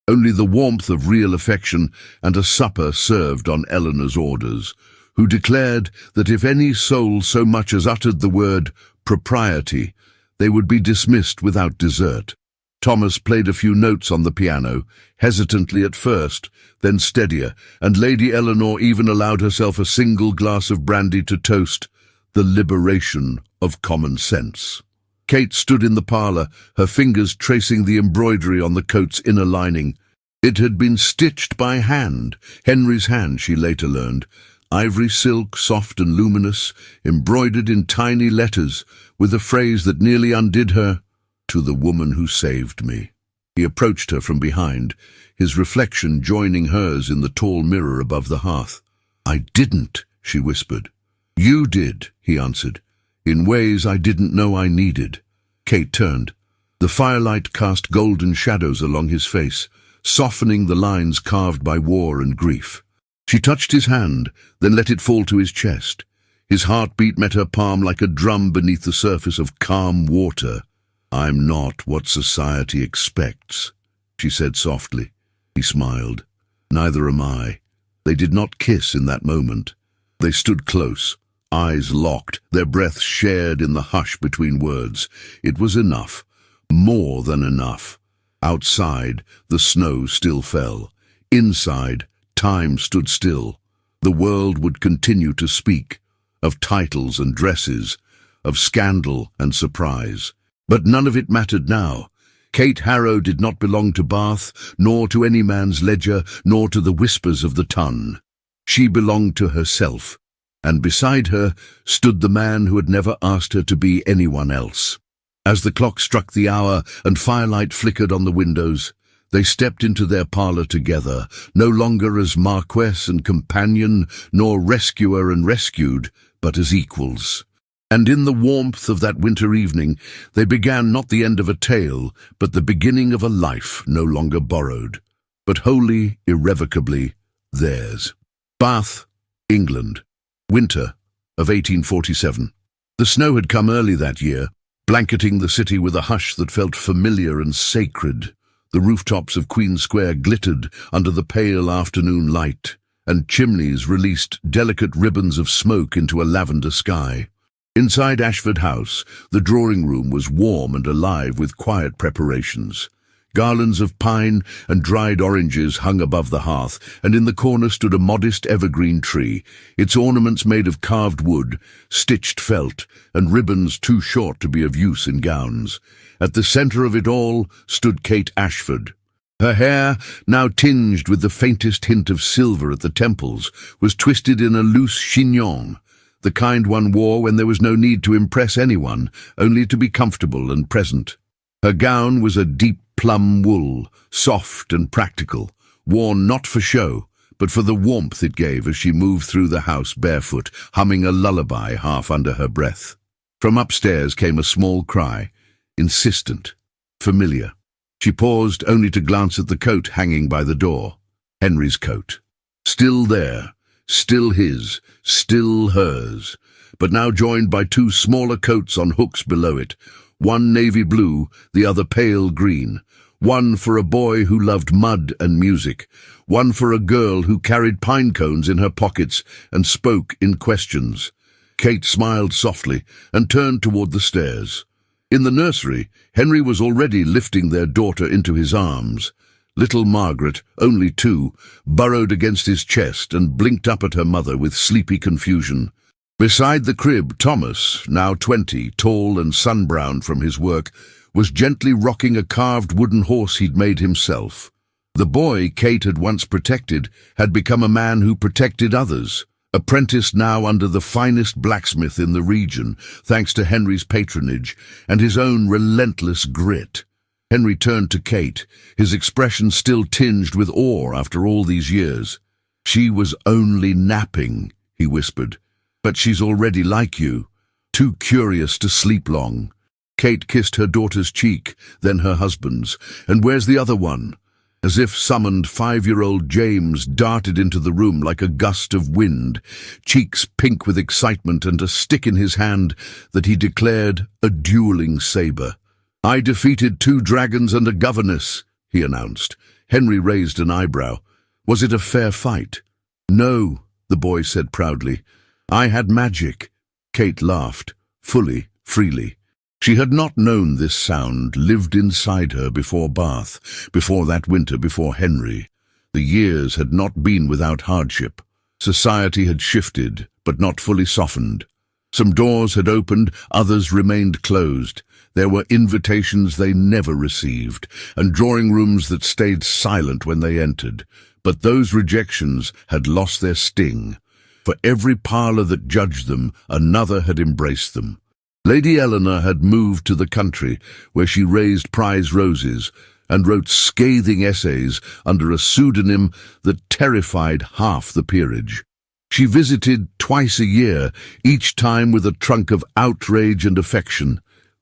Only the warmth of real affection and a supper served on Eleanor's orders, who declared that if any soul so much as uttered the word propriety, they would be dismissed without dessert. Thomas played a few notes on the piano, hesitantly at first, then steadier, and Lady Eleanor even allowed herself a single glass of brandy to toast the liberation of common sense. Kate stood in the parlour, her fingers tracing the embroidery on the coat's inner lining. It had been stitched by hand, Henry's hand, she later learned. Ivory silk, soft and luminous, embroidered in tiny letters, with a phrase that nearly undid her, "To the woman who saved me." He approached her from behind, his reflection joining hers in the tall mirror above the hearth. "I didn't," she whispered. "You did," he answered, "in ways I didn't know I needed." Kate turned. The firelight cast golden shadows along his face, softening the lines carved by war and grief. She touched his hand, then let it fall to his chest. His heartbeat met her palm like a drum beneath the surface of calm water. "I'm not what society expects," she said softly. He smiled. "Neither am I." They did not kiss in that moment. They stood close, eyes locked, their breaths shared in the hush between words. It was enough, more than enough. Outside, the snow still fell. Inside, time stood still. The world would continue to speak, of titles and dresses, of scandal and surprise. But none of it mattered now. Kate Harrow did not belong to Bath, nor to any man's ledger, nor to the whispers of the Tun. She belonged to herself, and beside her stood the man who had never asked her to be anyone else. As the clock struck the hour and firelight flickered on the windows, they stepped into their parlour together, no longer as Marquess and companion, nor rescuer and rescued, but as equals. And in the warmth of that winter evening, they began not the end of a tale, but the beginning of a life no longer borrowed, but wholly, irrevocably theirs. Bath, England, winter of 1847. The snow had come early that year, blanketing the city with a hush that felt familiar and sacred. The rooftops of Queen Square glittered under the pale afternoon light, and chimneys released delicate ribbons of smoke into a lavender sky. Inside Ashford House, the drawing-room was warm and alive with quiet preparations. Garlands of pine and dried oranges hung above the hearth, and in the corner stood a modest evergreen tree, its ornaments made of carved wood, stitched felt, and ribbons too short to be of use in gowns. At the centre of it all stood Kate Ashford. Her hair, now tinged with the faintest hint of silver at the temples, was twisted in a loose chignon, the kind one wore when there was no need to impress anyone, only to be comfortable and present. Her gown was a deep plum wool, soft and practical, worn not for show, but for the warmth it gave as she moved through the house barefoot, humming a lullaby half under her breath. From upstairs came a small cry, insistent, familiar. She paused only to glance at the coat hanging by the door. Henry's coat. Still there, still his, still hers, but now joined by two smaller coats on hooks below it, one navy blue, the other pale green, one for a boy who loved mud and music, one for a girl who carried pine cones in her pockets and spoke in questions. Kate smiled softly and turned toward the stairs. In the nursery, Henry was already lifting their daughter into his arms. Little Margaret, only 2, burrowed against his chest and blinked up at her mother with sleepy confusion. Beside the crib, Thomas, now 20, tall and sun-browned from his work, was gently rocking a carved wooden horse he'd made himself. The boy Kate had once protected had become a man who protected others, apprenticed now under the finest blacksmith in the region, thanks to Henry's patronage and his own relentless grit. Henry turned to Kate, his expression still tinged with awe after all these years. "She was only napping," he whispered. "But she's already like you, too curious to sleep long." Kate kissed her daughter's cheek, then her husband's. "And where's the other one?" As if summoned, 5-year-old James darted into the room like a gust of wind, cheeks pink with excitement and a stick in his hand that he declared a dueling saber. "I defeated 2 dragons and a governess," he announced. Henry raised an eyebrow. "Was it a fair fight?" "No," the boy said proudly. "I had magic." Kate laughed, fully, freely. She had not known this sound, lived inside her before Bath, before that winter, before Henry. The years had not been without hardship. Society had shifted, but not fully softened. Some doors had opened, others remained closed. There were invitations they never received, and drawing-rooms that stayed silent when they entered. But those rejections had lost their sting. For every parlour that judged them, another had embraced them. Lady Eleanor had moved to the country, where she raised prize roses and wrote scathing essays under a pseudonym that terrified half the peerage. She visited twice a year, each time with a trunk of outrage and affection.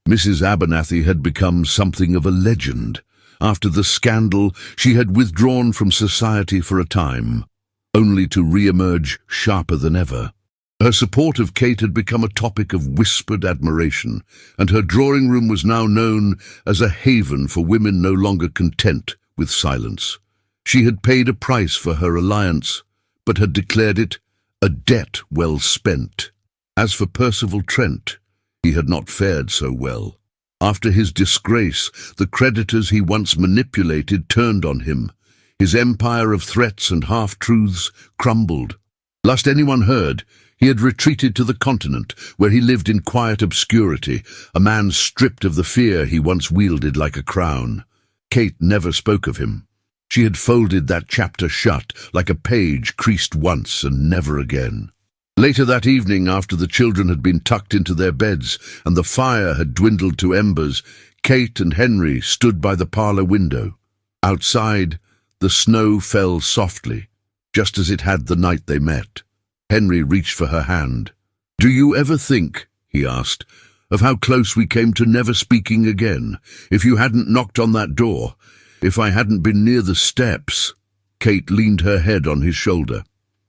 Mrs. Abernathy had become something of a legend. After the scandal, she had withdrawn from society for a time, only to re-emerge sharper than ever. Her support of Kate had become a topic of whispered admiration, and her drawing-room was now known as a haven for women no longer content with silence. She had paid a price for her alliance, but had declared it a debt well spent. As for Percival Trent, he had not fared so well. After his disgrace, the creditors he once manipulated turned on him. His empire of threats and half-truths crumbled. Lest anyone heard, he had retreated to the continent, where he lived in quiet obscurity, a man stripped of the fear he once wielded like a crown. Kate never spoke of him. She had folded that chapter shut, like a page creased once and never again. Later that evening, after the children had been tucked into their beds and the fire had dwindled to embers, Kate and Henry stood by the parlour window. Outside, the snow fell softly, just as it had the night they met. Henry reached for her hand. "Do you ever think," he asked, "of how close we came to never speaking again? If you hadn't knocked on that door, if I hadn't been near the steps." Kate leaned her head on his shoulder.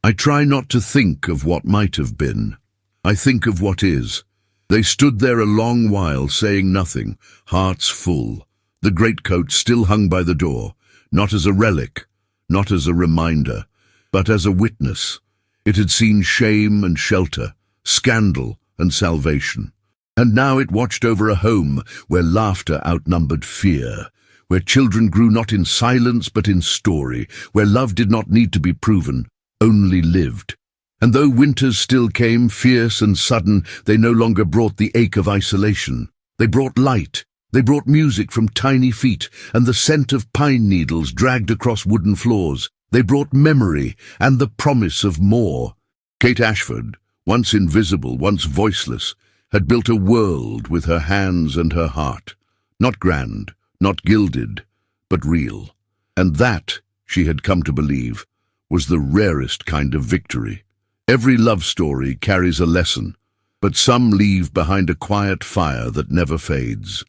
"I try not to think of what might have been. I think of what is." They stood there a long while, saying nothing, hearts full. The greatcoat still hung by the door, not as a relic, not as a reminder, but as a witness. It had seen shame and shelter, scandal and salvation. And now it watched over a home where laughter outnumbered fear, where children grew not in silence but in story, where love did not need to be proven, only lived. And though winters still came, fierce and sudden, they no longer brought the ache of isolation. They brought light. They brought music from tiny feet and the scent of pine needles dragged across wooden floors. They brought memory and the promise of more. Kate Ashford, once invisible, once voiceless, had built a world with her hands and her heart. Not grand, not gilded, but real. And that, she had come to believe, was the rarest kind of victory. Every love story carries a lesson, but some leave behind a quiet fire that never fades.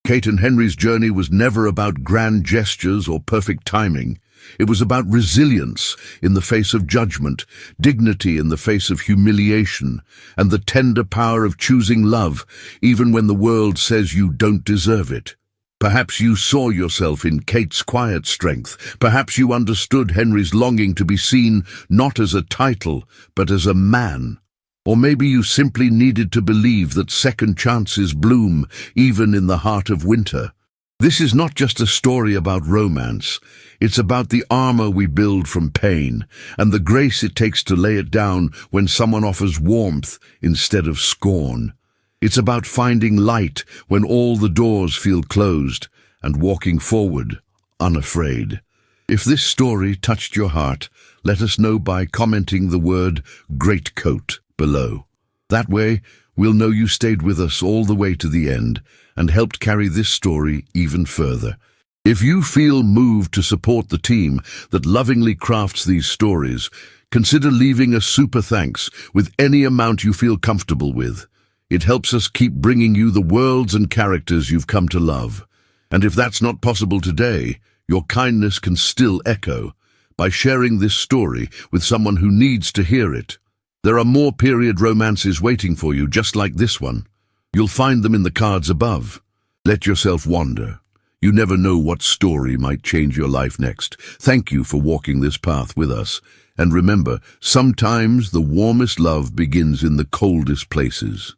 Kate and Henry's journey was never about grand gestures or perfect timing. It was about resilience in the face of judgment, dignity in the face of humiliation, and the tender power of choosing love, even when the world says you don't deserve it. Perhaps you saw yourself in Kate's quiet strength. Perhaps you understood Henry's longing to be seen not as a title, but as a man. Or maybe you simply needed to believe that second chances bloom even in the heart of winter. This is not just a story about romance. It's about the armor we build from pain, and the grace it takes to lay it down when someone offers warmth instead of scorn. It's about finding light when all the doors feel closed and walking forward, unafraid. If this story touched your heart, let us know by commenting the word "greatcoat" below. That way, we'll know you stayed with us all the way to the end and helped carry this story even further. If you feel moved to support the team that lovingly crafts these stories, consider leaving a super thanks with any amount you feel comfortable with. It helps us keep bringing you the worlds and characters you've come to love. And if that's not possible today, your kindness can still echo by sharing this story with someone who needs to hear it. There are more period romances waiting for you just like this one. You'll find them in the cards above. Let yourself wander. You never know what story might change your life next. Thank you for walking this path with us. And remember, sometimes the warmest love begins in the coldest places.